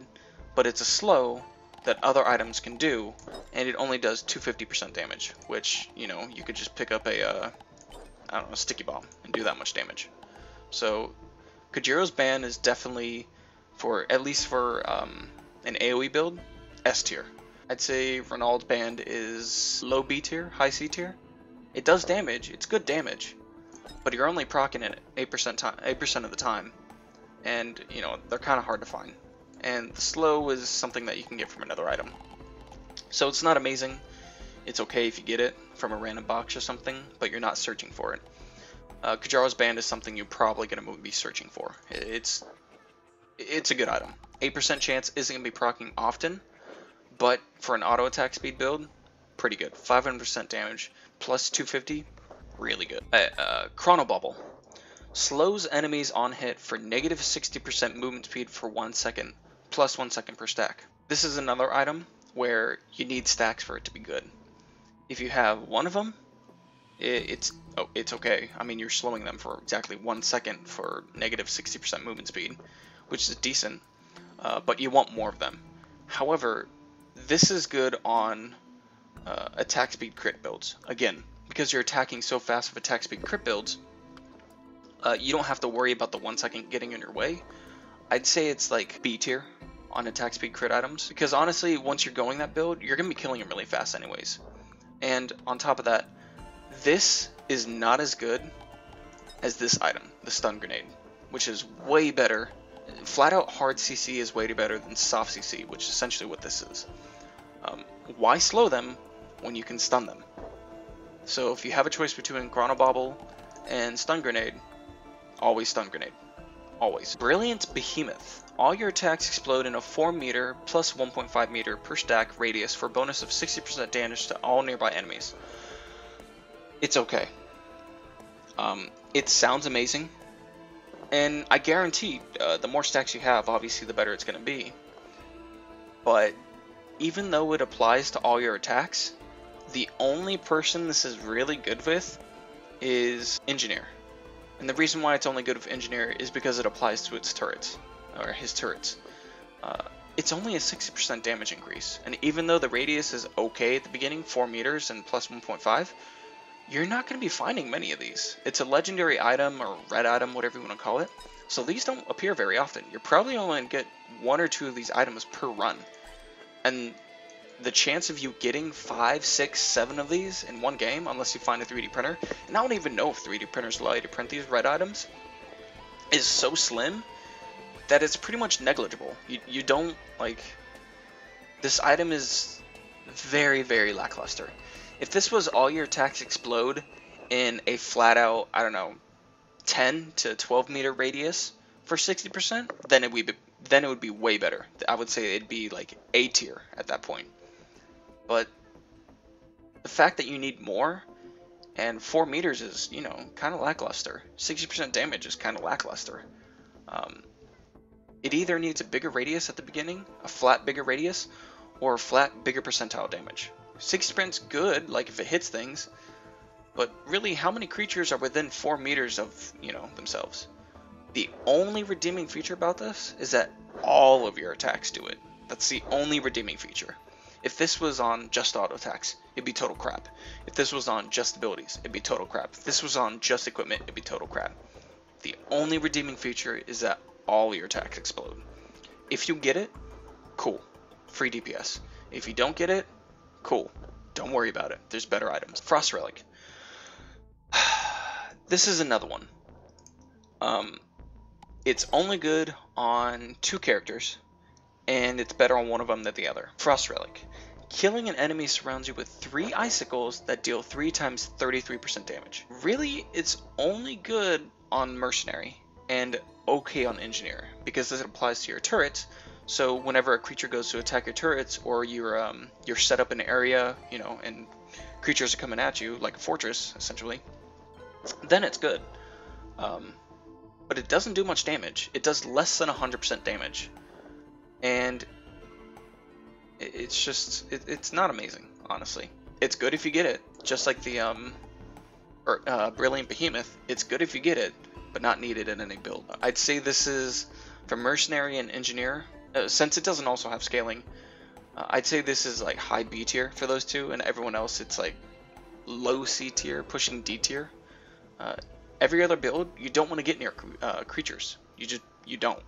but it's a slow that other items can do, and it only does 250% damage, which, you could just pick up a, I don't know, sticky bomb and do that much damage. So, Kjaro's Band is definitely, at least for an AoE build, S tier. I'd say Runald's Band is low B tier, high C tier. It does damage, it's good damage, but you're only proccing it 8% of the time, and, they're kind of hard to find. And the slow is something that you can get from another item. So it's not amazing. It's okay if you get it from a random box or something, but you're not searching for it. Kjaro's Band is something you're probably going to be searching for. It's a good item. 8% chance isn't going to be proccing often, but for an auto attack speed build, pretty good. 500% damage plus 250, really good. Chronobauble. Slows enemies on hit for negative 60% movement speed for 1 second, plus 1 second per stack. This is another item where you need stacks for it to be good. If you have one of them, it's okay. I mean, you're slowing them for exactly 1 second for negative 60% movement speed, which is decent, but you want more of them. However, this is good on attack speed crit builds. Again, because you're attacking so fast with attack speed crit builds, you don't have to worry about the 1 second getting in your way. I'd say it's like B tier on attack speed crit items, because honestly, once you're going that build, you're going to be killing them really fast anyways. And on top of that, this is not as good as this item, the stun grenade, which is way better. Flat out hard CC is way better than soft CC, which is essentially what this is. Why slow them when you can stun them? So if you have a choice between Chronobauble and stun grenade, always stun grenade. Always. Brilliant Behemoth. All your attacks explode in a 4 meter plus 1.5 meter per stack radius for a bonus of 60% damage to all nearby enemies. It's okay. It sounds amazing, and I guarantee the more stacks you have, obviously the better it's going to be. But even though it applies to all your attacks, the only person this is really good with is Engineer. And the reason why it's only good with Engineer is because it applies to its turrets, or his turrets. It's only a 60% damage increase, and even though the radius is okay at the beginning, 4 meters and plus 1.5, you're not going to be finding many of these. It's a legendary item, or red item, whatever you want to call it, so these don't appear very often. You're probably only going to get 1 or 2 of these items per run, and the chance of you getting 5, 6, 7 of these in one game, unless you find a 3D printer, and I don't even know if 3D printers allow you to print these red items, is so slim that it's pretty much negligible. You don't, like, this item is very, very lackluster. If this was all your attacks explode in a flat out, I don't know, 10 to 12 meter radius for 60%, then it would be way better. I would say it'd be like A tier at that point. But the fact that you need more, and 4 meters is, you know, kind of lackluster. 60% damage is kind of lackluster. It either needs a bigger radius at the beginning, a flat bigger radius, or a flat bigger percentile damage. 60%'s good, like if it hits things, but really, how many creatures are within 4 meters of, you know, themselves? The only redeeming feature about this is that all of your attacks do it. That's the only redeeming feature. If this was on just auto attacks, it'd be total crap. If this was on just abilities, it'd be total crap. If this was on just equipment, it'd be total crap. The only redeeming feature is that all your attacks explode. If you get it, cool. Free DPS. If you don't get it, cool. Don't worry about it. There's better items. Frost Relic. This is another one. It's only good on 2 characters, and it's better on one of them than the other. Frost Relic. Killing an enemy surrounds you with 3 icicles that deal 3 times 33% damage. Really, it's only good on Mercenary, and okay on Engineer, because this applies to your turrets. So whenever a creature goes to attack your turrets, or you're set up in an area, you know, and creatures are coming at you, like a fortress, essentially, then it's good. But it doesn't do much damage. It does less than 100% damage. And it's just, it's not amazing, honestly. It's good if you get it, just like the Brilliant Behemoth. It's good if you get it, but not needed in any build. I'd say this is, for Mercenary and Engineer, since it doesn't also have scaling, I'd say this is like high B tier for those two, and everyone else it's like low C tier, pushing D tier. Every other build, you don't want to get near creatures. You don't.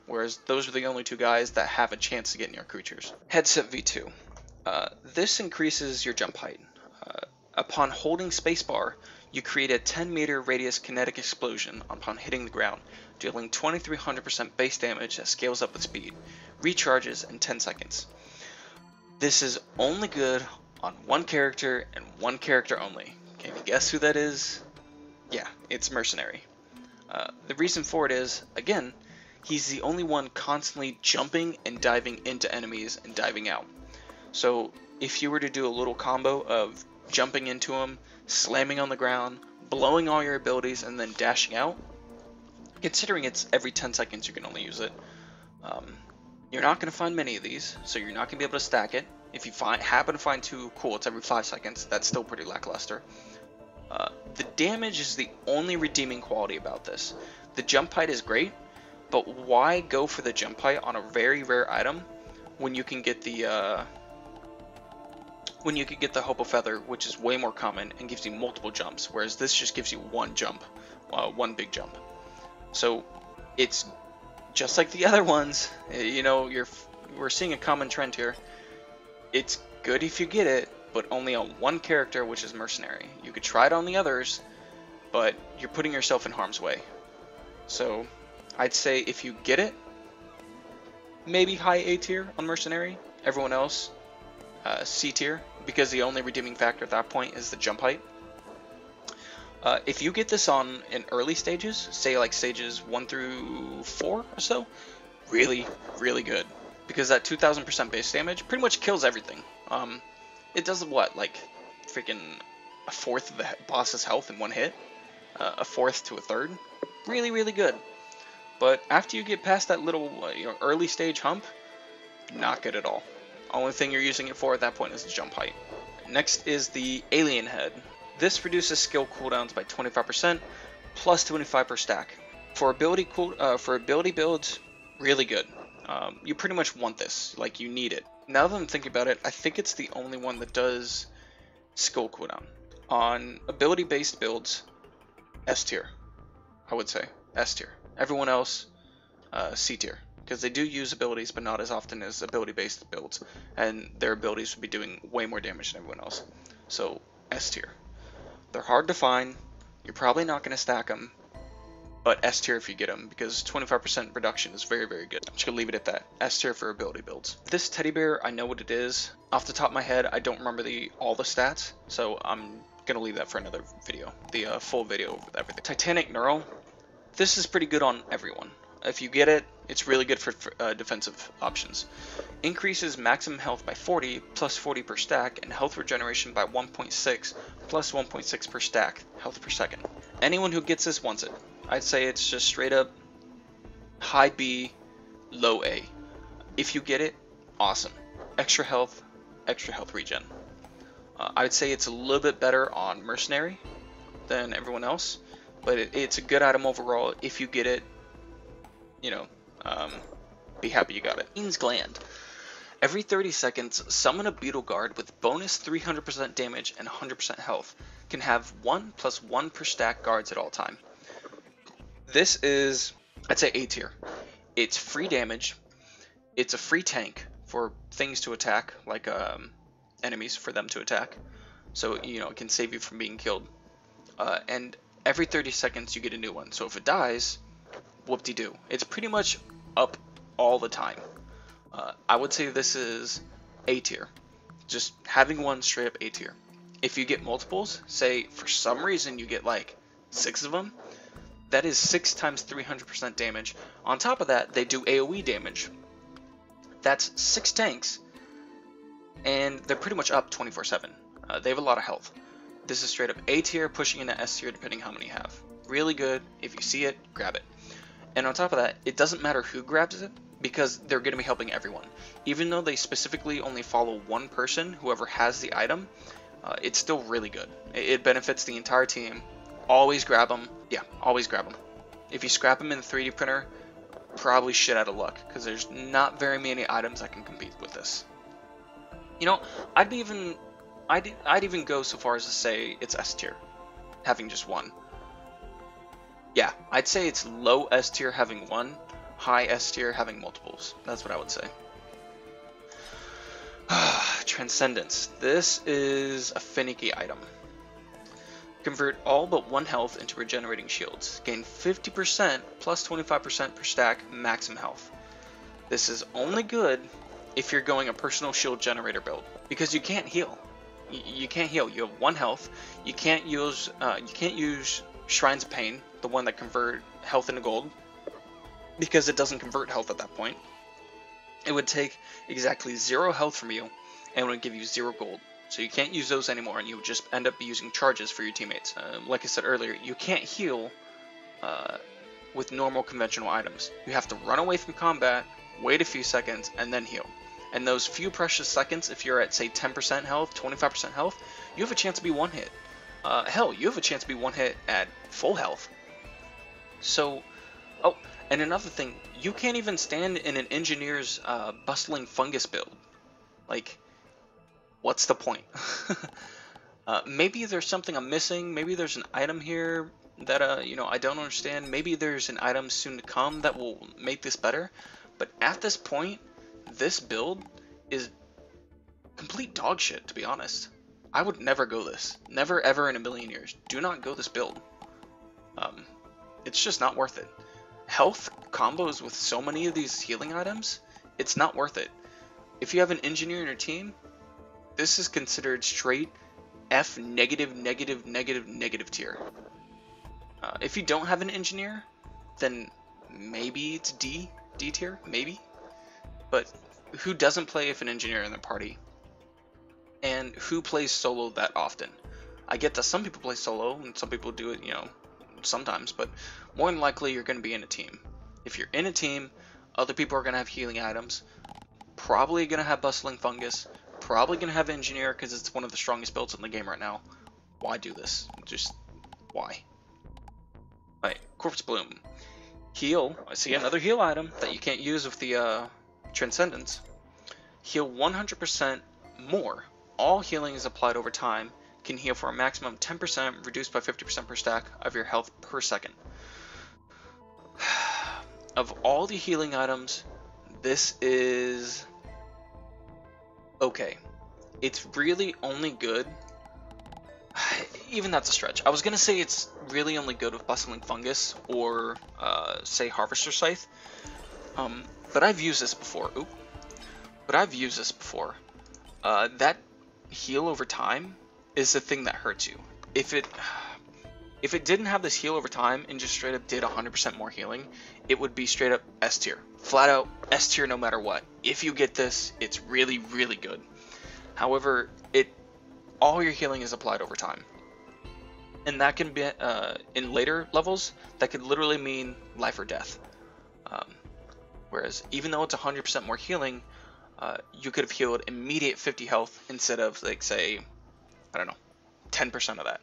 Whereas those are the only 2 guys that have a chance to get near creatures. Headset V2. This increases your jump height. Upon holding spacebar, you create a 10 meter radius kinetic explosion upon hitting the ground, dealing 2300% base damage that scales up with speed, recharges in 10 seconds. This is only good on 1 character and 1 character only. Can you guess who that is? Yeah, it's Mercenary. The reason for it is, again, he's the only one constantly jumping and diving into enemies and diving out. So if you were to do a little combo of jumping into him, slamming on the ground, blowing all your abilities, and then dashing out, considering it's every 10 seconds you can only use it, you're not going to find many of these, so you're not going to be able to stack it. If you happen to find 2, cool, it's every 5 seconds, that's still pretty lackluster. The damage is the only redeeming quality about this. The jump height is great, but why go for the jump height on a very rare item when you can get the Hopoo Feather, which is way more common and gives you multiple jumps, whereas this just gives you 1 jump one big jump. So it's just like the other ones. You know, we're seeing a common trend here. It's good if you get it, but only on one character, which is Mercenary. You could try it on the others, but you're putting yourself in harm's way. So I'd say if you get it, maybe high A tier on Mercenary. Everyone else, C tier, because the only redeeming factor at that point is the jump height. If you get this on in early stages, say like stages 1 through 4 or so, really, really good. Because that 2000% base damage pretty much kills everything. It does what, like freaking a fourth of the boss's health in one hit? A fourth to a third? Really, really good. But after you get past that little early stage hump, not good at all. Only thing you're using it for at that point is the jump height. Next is the Alien Head. This reduces skill cooldowns by 25%, plus 25 per stack. For ability builds, really good. You pretty much want this, like you need it. Now that I'm thinking about it, I think it's the only one that does skill cooldown. On ability based builds, S tier, I would say, S tier. Everyone else, C tier, because they do use abilities, but not as often as ability based builds, and their abilities would be doing way more damage than everyone else. So S tier. They're hard to find, you're probably not going to stack them, but S tier if you get them, because 25% reduction is very, very good. I'm just going to leave it at that. S tier for ability builds. This teddy bear, I know what it is. Off the top of my head, I don't remember all the stats, so I'm going to leave that for another video. The full video with everything. Titanic Knurl. This is pretty good on everyone. If you get it, it's really good for defensive options. Increases maximum health by 40, plus 40 per stack, and health regeneration by 1.6, plus 1.6 per stack, health per second. Anyone who gets this wants it. I'd say it's just straight up high B, low A. If you get it, awesome. Extra health regen. I'd say it's a little bit better on Mercenary than everyone else, but it's a good item overall. If you get it, you know, be happy you got it. Fiend's Gland. Every 30 seconds, summon a Beetle Guard with bonus 300% damage and 100% health. Can have 1 plus 1 per stack guards at all time. This is, I'd say A tier. It's free damage. It's a free tank for things to attack, like enemies for them to attack. So, you know, it can save you from being killed. And every 30 seconds you get a new one. So if it dies, whoop-de-doo. It's pretty much up all the time. I would say this is A tier. Just having one straight up A tier. If you get multiples, say for some reason you get like 6 of them, that is 6 times 300% damage. On top of that, they do AoE damage. That's 6 tanks, and they're pretty much up 24/7. They have a lot of health. This is straight up A tier, pushing into S tier depending how many you have. Really good. If you see it, grab it. And on top of that, it doesn't matter who grabs it, because they're going to be helping everyone. Even though they specifically only follow one person, whoever has the item, it's still really good. It benefits the entire team. Always grab them. Yeah, always grab them. If you scrap them in the 3D printer, probably shit out of luck, because there's not very many items that can compete with this. You know, I'd even go so far as to say it's S tier, having just one. Yeah, I'd say it's low S tier having one, high S tier having multiples. That's what I would say. Transcendence. This is a finicky item. Convert all but 1 health into regenerating shields. Gain 50% plus 25% per stack maximum health. This is only good if you're going a personal shield generator build, because you can't heal. You can't heal. You have 1 health. You can't use Shrines of Pain, the one that convert health into gold, because it doesn't convert health at that point. It would take exactly 0 health from you, and it would give you 0 gold. So you can't use those anymore, and you would just end up using charges for your teammates. Like I said earlier, you can't heal with normal conventional items. You have to run away from combat, wait a few seconds, and then heal. And those few precious seconds, if you're at, say, 10% health, 25% health, you have a chance to be one hit. Hell, you have a chance to be one hit at full health. So, oh, and another thing, you can't even stand in an engineer's Bustling Fungus build. Like, what's the point? Maybe there's something I'm missing, maybe there's an item here, that, you know, I don't understand. Maybe there's an item soon to come that will make this better, but at this point, this build is complete dog shit, to be honest. I would never go this. Never ever in a million years. Do not go this build. It's just not worth it. Health combos with so many of these healing items, it's not worth it. If you have an engineer in your team, this is considered straight F negative tier. If you don't have an engineer, then maybe it's D tier, maybe. But who doesn't play if an engineer in their party? And who plays solo that often? I get that some people play solo and some people do it, you know, sometimes, but more than likely you're going to be in a team. If you're in a team, other people are going to have healing items, probably going to have Bustling Fungus, probably going to have Engineer because it's one of the strongest builds in the game right now. Why do this? Just why? Alright, Corpse Bloom. Heal. I see another heal item that you can't use with the Transcendence. Heal 100% more. All healing is applied over time. Can heal for a maximum of 10%, reduced by 50% per stack of your health per second. Of all the healing items, this is okay. It's really only good. Even that's a stretch. I was gonna say it's really only good with Bustling Fungus or say Harvester Scythe. But I've used this before. Oop. But I've used this before. That heal over time is the thing that hurts you. If it didn't have this heal over time and just straight up did 100% more healing, it would be straight up S tier. Flat out S tier no matter what. If you get this, it's really, really good. However, all your healing is applied over time. And that can be, in later levels, that could literally mean life or death. Whereas, even though it's 100% more healing, you could have healed immediate 50 health instead of, like, say, I don't know, 10% of that.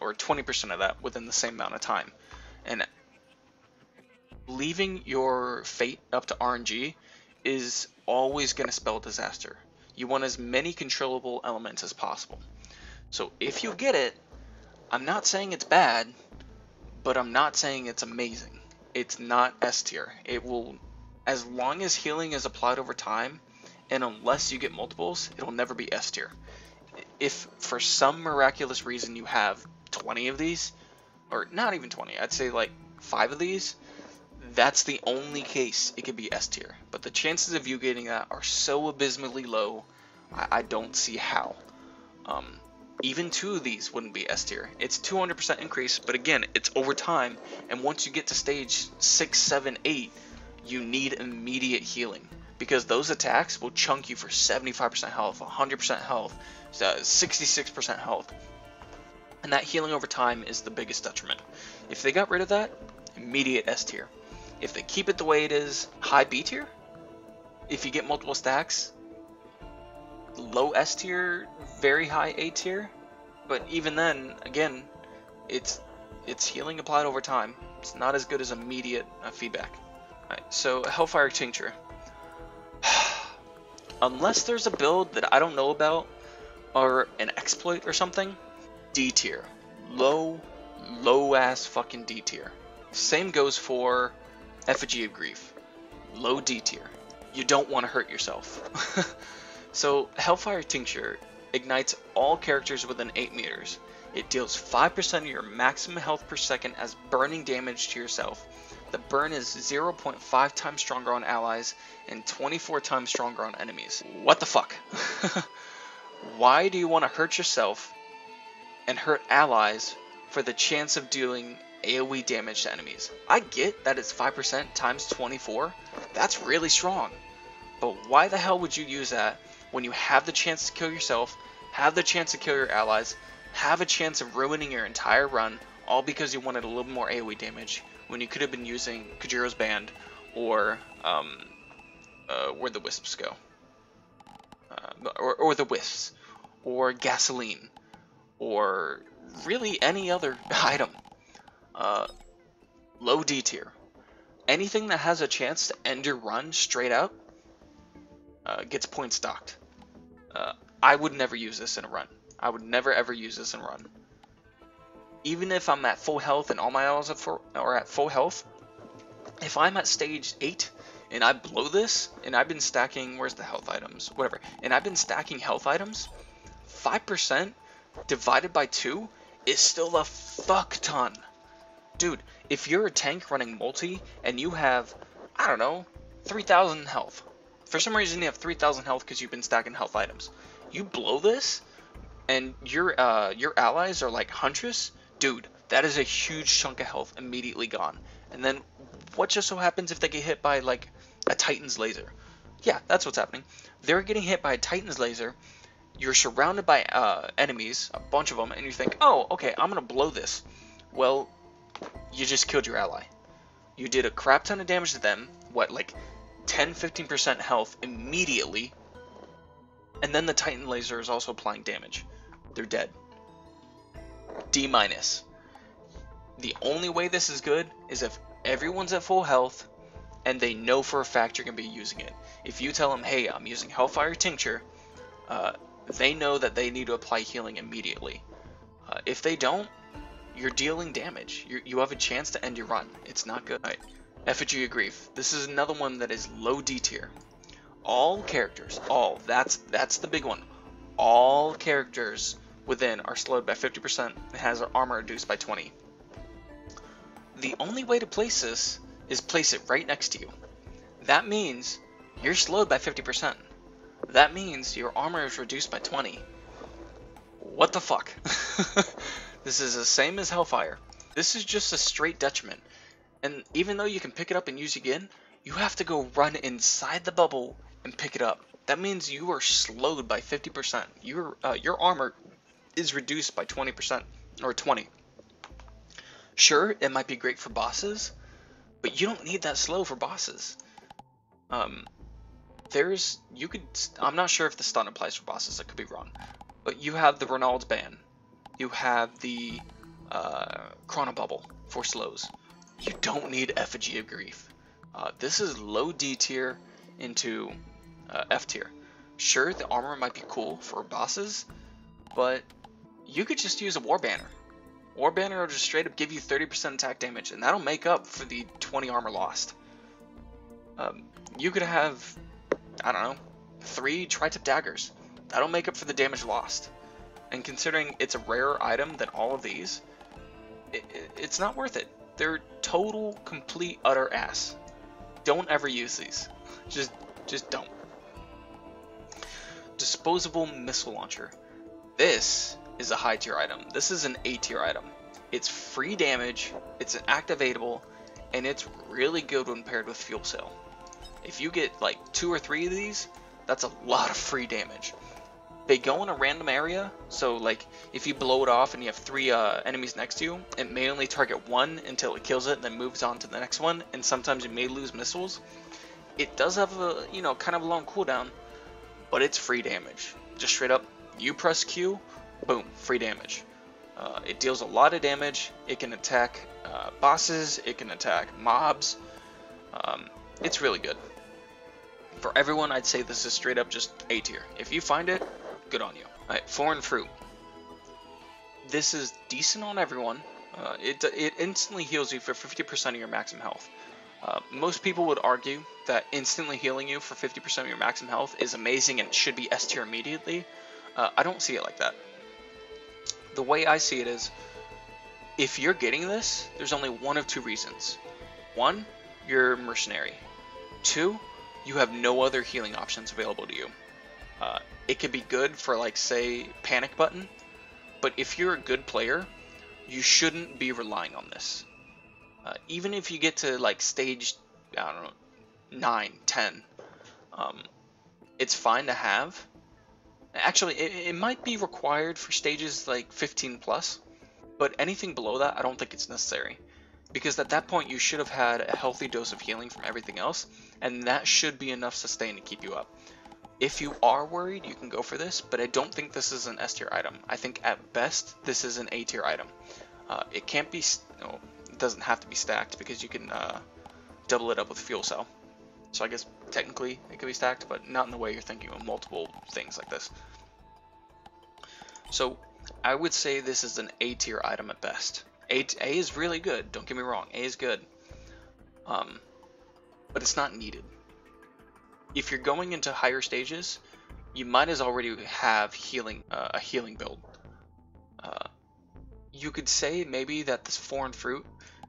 Or 20% of that within the same amount of time. And leaving your fate up to RNG is always going to spell disaster. You want as many controllable elements as possible. So if you get it, I'm not saying it's bad, but I'm not saying it's amazing. It's not S tier. It will, as long as healing is applied over time, and unless you get multiples, it'll never be S tier. If for some miraculous reason you have 20 of these, or not even 20, I'd say like 5 of these, that's the only case it could be S tier. But the chances of you getting that are so abysmally low, I don't see how. Even 2 of these wouldn't be S tier. It's 200% increase, but again, it's over time, and once you get to stage 6, 7, 8, you need immediate healing. Because those attacks will chunk you for 75% health, 100% health, 66% health. And that healing over time is the biggest detriment. If they got rid of that, immediate S tier. If they keep it the way it is, high B tier. If you get multiple stacks, low S tier, very high A tier. But even then, again, it's healing applied over time. It's not as good as immediate feedback. Alright, so Helfire Tincture. Unless there's a build that I don't know about, or an exploit or something, D tier. Low ass fucking D tier. Same goes for Effigy of Grief. Low D tier. You don't want to hurt yourself. So Helfire Tincture ignites all characters within 8 meters. It deals 5% of your maximum health per second as burning damage to yourself. The burn is 0.5 times stronger on allies and 24 times stronger on enemies. What the fuck? Why do you want to hurt yourself and hurt allies for the chance of dealing AoE damage to enemies? I get that it's 5% times 24. That's really strong. But why the hell would you use that when you have the chance to kill yourself, have the chance to kill your allies, have a chance of ruining your entire run, all because you wanted a little more AoE damage, when you could have been using Kjaro's Band, or where the Wisps go, or the Wisps, or Gasoline, or really any other item. Low D tier. Anything that has a chance to end your run straight up gets points docked. I would never use this in a run. I would never ever use this in a run. even if I'm at full health and all my allies are at full health, if I'm at stage 8 and I blow this, and I've been stacking, where's the health items? Whatever. And I've been stacking health items, 5% divided by 2 is still a fuck ton. Dude, if you're a tank running multi and you have, I don't know, 3,000 health. For some reason you have 3,000 health because you've been stacking health items. You blow this, and your allies are like Huntress, dude, that is a huge chunk of health immediately gone. And then what just so happens if they get hit by like a Titan's laser? Yeah, that's what's happening. They're getting hit by a Titan's laser. You're surrounded by enemies, a bunch of them, and you think, oh, okay, I'm gonna blow this. Well, you just killed your ally. You did a crap ton of damage to them, what, like 10-15% health immediately, and then the Titan laser is also applying damage. They're dead. D-. The only way this is good is if everyone's at full health and they know for a fact you're going to be using it. If you tell them, hey, I'm using Helfire Tincture, they know that they need to apply healing immediately. If they don't, you're dealing damage. You have a chance to end your run. It's not good. Right. Effigy of Grief. This is another one that is low D tier. All characters, that's the big one. All characters within are slowed by 50% and has their armor reduced by 20. The only way to place this is place it right next to you. That means you're slowed by 50%. That means your armor is reduced by 20. What the fuck? This is the same as Hellfire. This is just a straight detriment. And even though you can pick it up and use again, you have to go run inside the bubble and pick it up. That means you are slowed by 50%. Your armor is reduced by 20% or 20. Sure, it might be great for bosses, but you don't need that slow for bosses. I'm not sure if the stun applies for bosses, I could be wrong. But you have the Runald ban. You have the Chronobauble for slows. You don't need Effigy of Grief. This is low D tier into F tier. Sure, the armor might be cool for bosses, but you could just use a Warbanner. Warbanner will just straight up give you 30% attack damage, and that'll make up for the 20 armor lost. You could have, I don't know, 3 tri-tip daggers. That'll make up for the damage lost. And considering it's a rarer item than all of these, it's not worth it. They're total, complete, utter ass. Don't ever use these. Just don't. Disposable Missile Launcher. This is a high tier item. This is an A tier item. It's free damage, it's an activatable, and it's really good when paired with Fuel Cell. If you get like 2 or 3 of these, that's a lot of free damage. They go in a random area, so like if you blow it off and you have 3 enemies next to you, it may only target 1 until it kills it and then moves on to the next one, and sometimes you may lose missiles. It does have a, kind of a long cooldown, but it's free damage. Just straight up, you press Q, boom, free damage. It deals a lot of damage. It can attack bosses, it can attack mobs. It's really good. For everyone, I'd say this is straight up just A tier. If you find it, good on you. Alright, Foreign Fruit. This is decent on everyone. It instantly heals you for 50% of your maximum health. Most people would argue that instantly healing you for 50% of your maximum health is amazing and it should be S tier immediately. I don't see it like that. The way I see it is, if you're getting this, there's only one of 2 reasons. 1, you're mercenary. 2, you have no other healing options available to you. It could be good for, like, say, Panic Button, but if you're a good player, you shouldn't be relying on this. Even if you get to, like, stage, I don't know, 9, 10, it's fine to have. Actually, it might be required for stages, like, 15 plus, but anything below that, I don't think it's necessary. Because at that point, you should have had a healthy dose of healing from everything else, and that should be enough sustain to keep you up. If you are worried, you can go for this, but I don't think this is an S tier item. I think at best, this is an A tier item. It can't be, it doesn't have to be stacked because you can double it up with Fuel Cell. So I guess technically it could be stacked, but not in the way you're thinking of multiple things like this. So I would say this is an A tier item at best. A is really good, don't get me wrong, A is good. But it's not needed. If you're going into higher stages, you might as already have a healing build. You could say maybe that this foreign fruit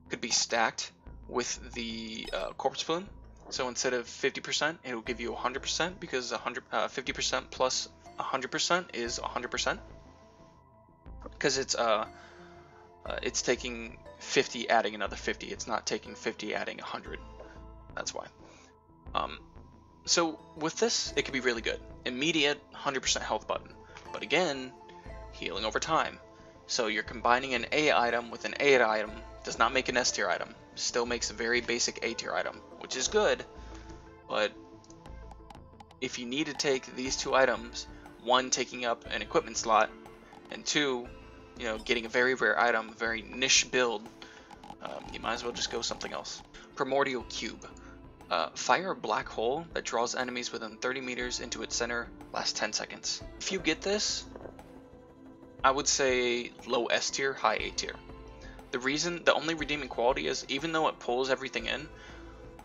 could be stacked with the corpse plume. So instead of 50%, it will give you 100% because 50% plus 100% is 100%. Because it's taking 50 adding another 50. It's not taking 50 adding 100. That's why. So with this, it could be really good. Immediate 100% health button. But again, healing over time. So you're combining an A item with an A item. Does not make an S tier item. Still makes a very basic A tier item, which is good. But if you need to take these two items, one taking up an equipment slot, and two, you know, getting a very rare item, a very niche build, you might as well just go something else. Primordial Cube. Fire a black hole that draws enemies within 30 meters into its center, lasts 10 seconds. If you get this, I would say low S tier, high A tier. The only redeeming quality is, even though it pulls everything in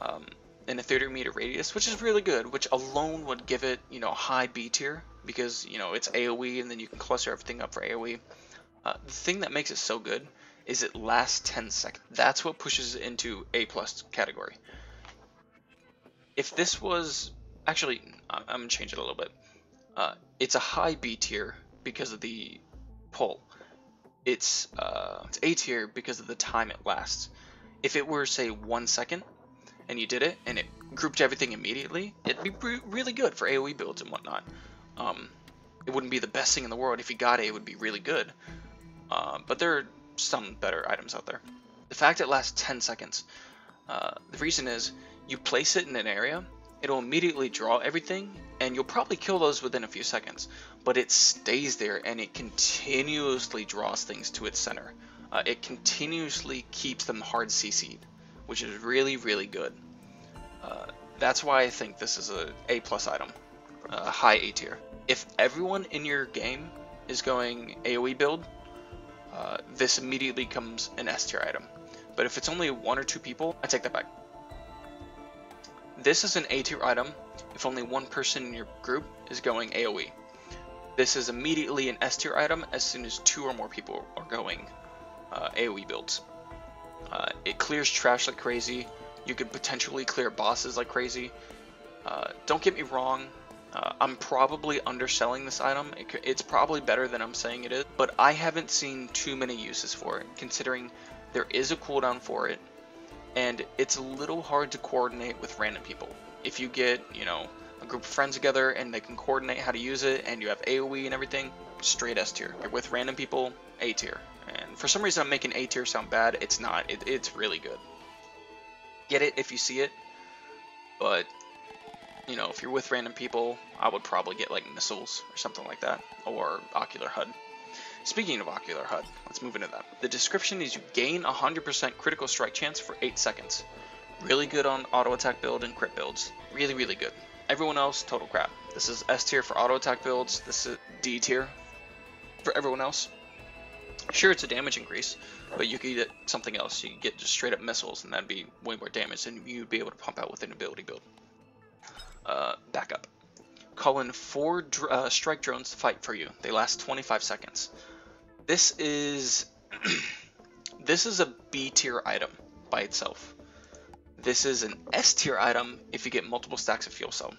a 30-meter radius, which is really good, which alone would give it, you know, high B tier, because, you know, it's AoE and then you can cluster everything up for AoE. The thing that makes it so good is it lasts 10 seconds. That's what pushes it into A+ category. If this was, actually, I'm going to change it a little bit. It's a high B tier because of the pull. It's A tier because of the time it lasts. If it were, say, 1 second, and you did it, and it grouped everything immediately, it'd be really good for AoE builds and whatnot. It wouldn't be the best thing in the world. If you got it would be really good. But there are some better items out there. The fact it lasts 10 seconds, the reason is, you place it in an area, it'll immediately draw everything, and you'll probably kill those within a few seconds, but it stays there and it continuously draws things to its center. It continuously keeps them hard CC'd, which is really, really good. That's why I think this is a A+ item, high A tier. If everyone in your game is going AoE build, this immediately becomes an S tier item. But if it's only 1 or 2 people, I take that back. This is an A tier item if only one person in your group is going AoE. This is immediately an S tier item as soon as 2 or more people are going AoE builds. It clears trash like crazy. You could potentially clear bosses like crazy. Don't get me wrong, I'm probably underselling this item. It's probably better than I'm saying it is, but I haven't seen too many uses for it, considering there is a cooldown for it, and it's a little hard to coordinate with random people. If you get, you know, a group of friends together and they can coordinate how to use it, and you have AoE and everything, straight S tier. With random people, A tier. And for some reason I'm making A tier sound bad. It's not. It's really good. Get it if you see it, but, you know, if you're with random people, I would probably get like missiles or something like that, or Ocular HUD. Speaking of Ocular HUD, let's move into that. The description is you gain 100% critical strike chance for 8 seconds. Really good on auto attack build and crit builds. Really, really good. Everyone else, total crap. This is S tier for auto attack builds. This is D tier for everyone else. Sure, it's a damage increase, but you could get something else. You could get just straight up missiles, and that'd be way more damage, and you'd be able to pump out with an ability build. Backup. Call in 4 strike drones to fight for you. They last 25 seconds. This is a B tier item by itself. This is an S tier item if you get multiple stacks of fuel cell.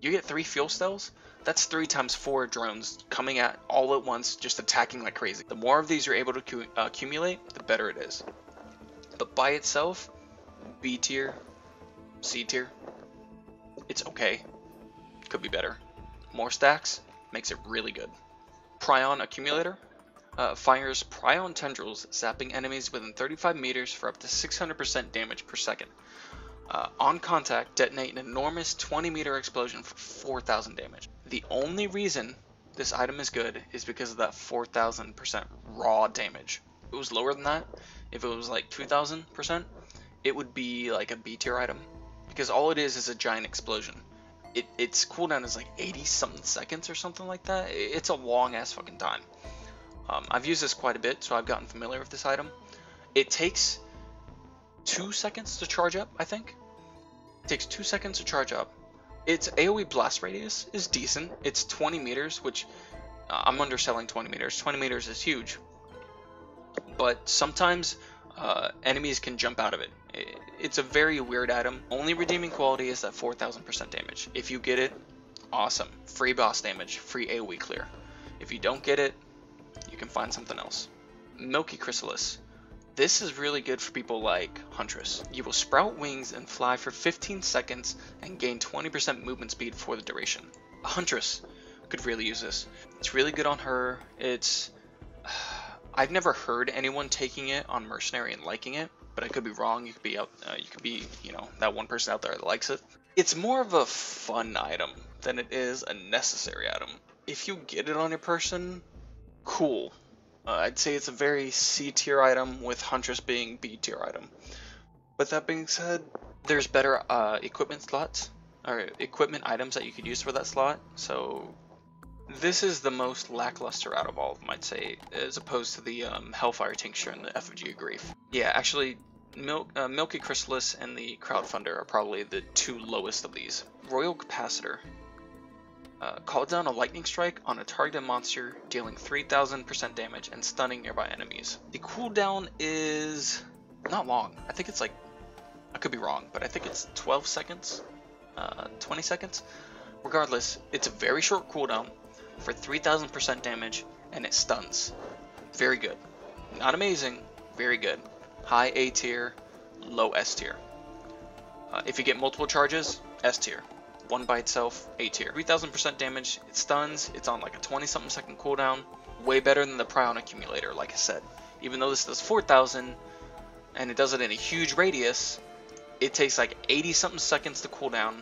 You get 3 fuel cells, that's 3 times 4 drones coming at all at once, just attacking like crazy. The more of these you're able to accumulate, the better it is. But by itself, B tier, C tier, it's okay. Could be better. More stacks makes it really good. Preon Accumulator fires Preon tendrils, zapping enemies within 35 meters for up to 600% damage per second. On contact, detonate an enormous 20-meter explosion for 4,000 damage. The only reason this item is good is because of that 4,000% raw damage. If it was lower than that, if it was like 2,000%, it would be like a B tier item, because all it is a giant explosion. Its cooldown is like 80 something seconds or something like that. It's a long ass fucking time. I've used this quite a bit, so I've gotten familiar with this item. It takes 2 seconds to charge up, I think. It takes 2 seconds to charge up. Its AoE blast radius is decent. It's 20 meters, which I'm underselling 20 meters. 20 meters is huge. But sometimes enemies can jump out of it. It's a very weird item. Only redeeming quality is that 4,000% damage. If you get it, awesome. Free boss damage, free AoE clear. If you don't get it, you can find something else. Milky Chrysalis. This is really good for people like Huntress. You will sprout wings and fly for 15 seconds and gain 20% movement speed for the duration. A Huntress could really use this. It's really good on her. I've never heard anyone taking it on Mercenary and liking it, but I could be wrong. You could be you know, that one person out there that likes it. It's more of a fun item than it is a necessary item. If you get it on a person, cool. I'd say it's a very C tier item, with Huntress being B tier item. But that being said, there's better equipment slots, or equipment items that you could use for that slot. So this is the most lackluster out of all of them, I'd say, as opposed to the Helfire Tincture and the Effigy of Grief. Yeah, actually, Milky Chrysalis and the Crowdfunder are probably the two lowest of these. Royal Capacitor. Call down a lightning strike on a targeted monster, dealing 3,000% damage and stunning nearby enemies. The cooldown is not long. I think it's like, I could be wrong, but I think it's 12 seconds, 20 seconds. Regardless, it's a very short cooldown for 3,000% damage, and it stuns. Very good. Not amazing, very good. High A tier, low S tier. If you get multiple charges, S tier. One by itself, A tier. 3,000% damage, it stuns, it's on like a 20-something second cooldown. Way better than the Preon Accumulator, like I said. Even though this does 4,000, and it does it in a huge radius, it takes like 80-something seconds to cooldown,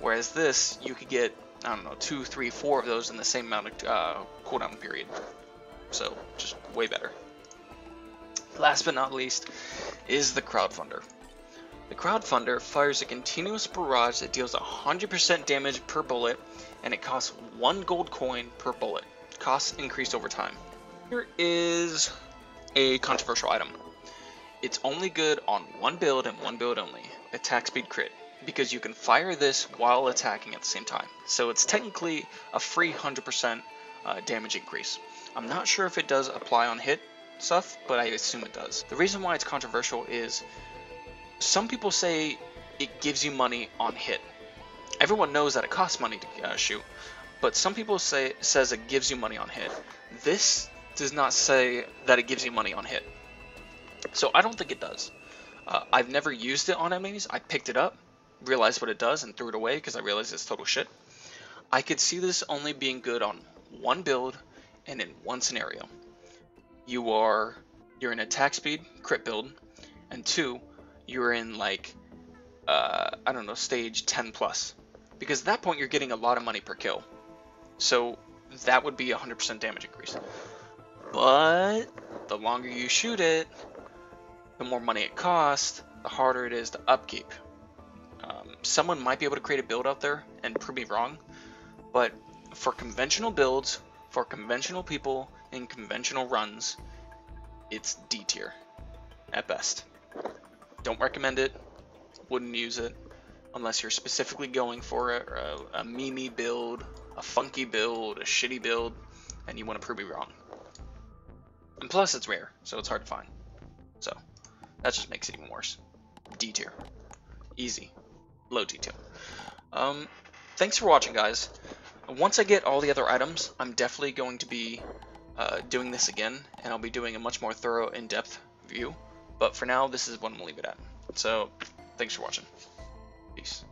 whereas this, you could get, I don't know, 2, 3, 4 of those in the same amount of cooldown period. So, just way better. Last but not least is the Crowdfunder. The Crowdfunder fires a continuous barrage that deals 100% damage per bullet, and it costs 1 gold coin per bullet. Costs increase over time. Here is a controversial item. It's only good on one build and one build only, attack speed crit, because you can fire this while attacking at the same time. So it's technically a free 100% damage increase. I'm not sure if it does apply on hit stuff, but I assume it does. The reason why it's controversial is some people say it gives you money on hit. Everyone knows that it costs money to shoot, but some people says it gives you money on hit. This does not say that it gives you money on hit, so I don't think it does. I've never used it on enemies. I picked it up, realized what it does, and threw it away because I realized it's total shit. I could see this only being good on one build and in one scenario. You're in attack speed crit build, and 2, you're in like I don't know, stage 10 plus, because at that point you're getting a lot of money per kill, so that would be 100% damage increase. But the longer you shoot it, the more money it costs, the harder it is to upkeep. Someone might be able to create a build out there and prove me wrong, but for conventional builds, for conventional people in conventional runs, it's D tier at best. Don't recommend it, wouldn't use it unless you're specifically going for a meme build, a funky build, a shitty build, and you want to prove me wrong. And plus it's rare, so it's hard to find. So that just makes it even worse. D tier. Easy. Low D tier. Thanks for watching, guys. Once I get all the other items, I'm definitely going to be doing this again, and I'll be doing a much more thorough, in-depth view. But for now, this is what I'm going to leave it at. So, thanks for watching. Peace.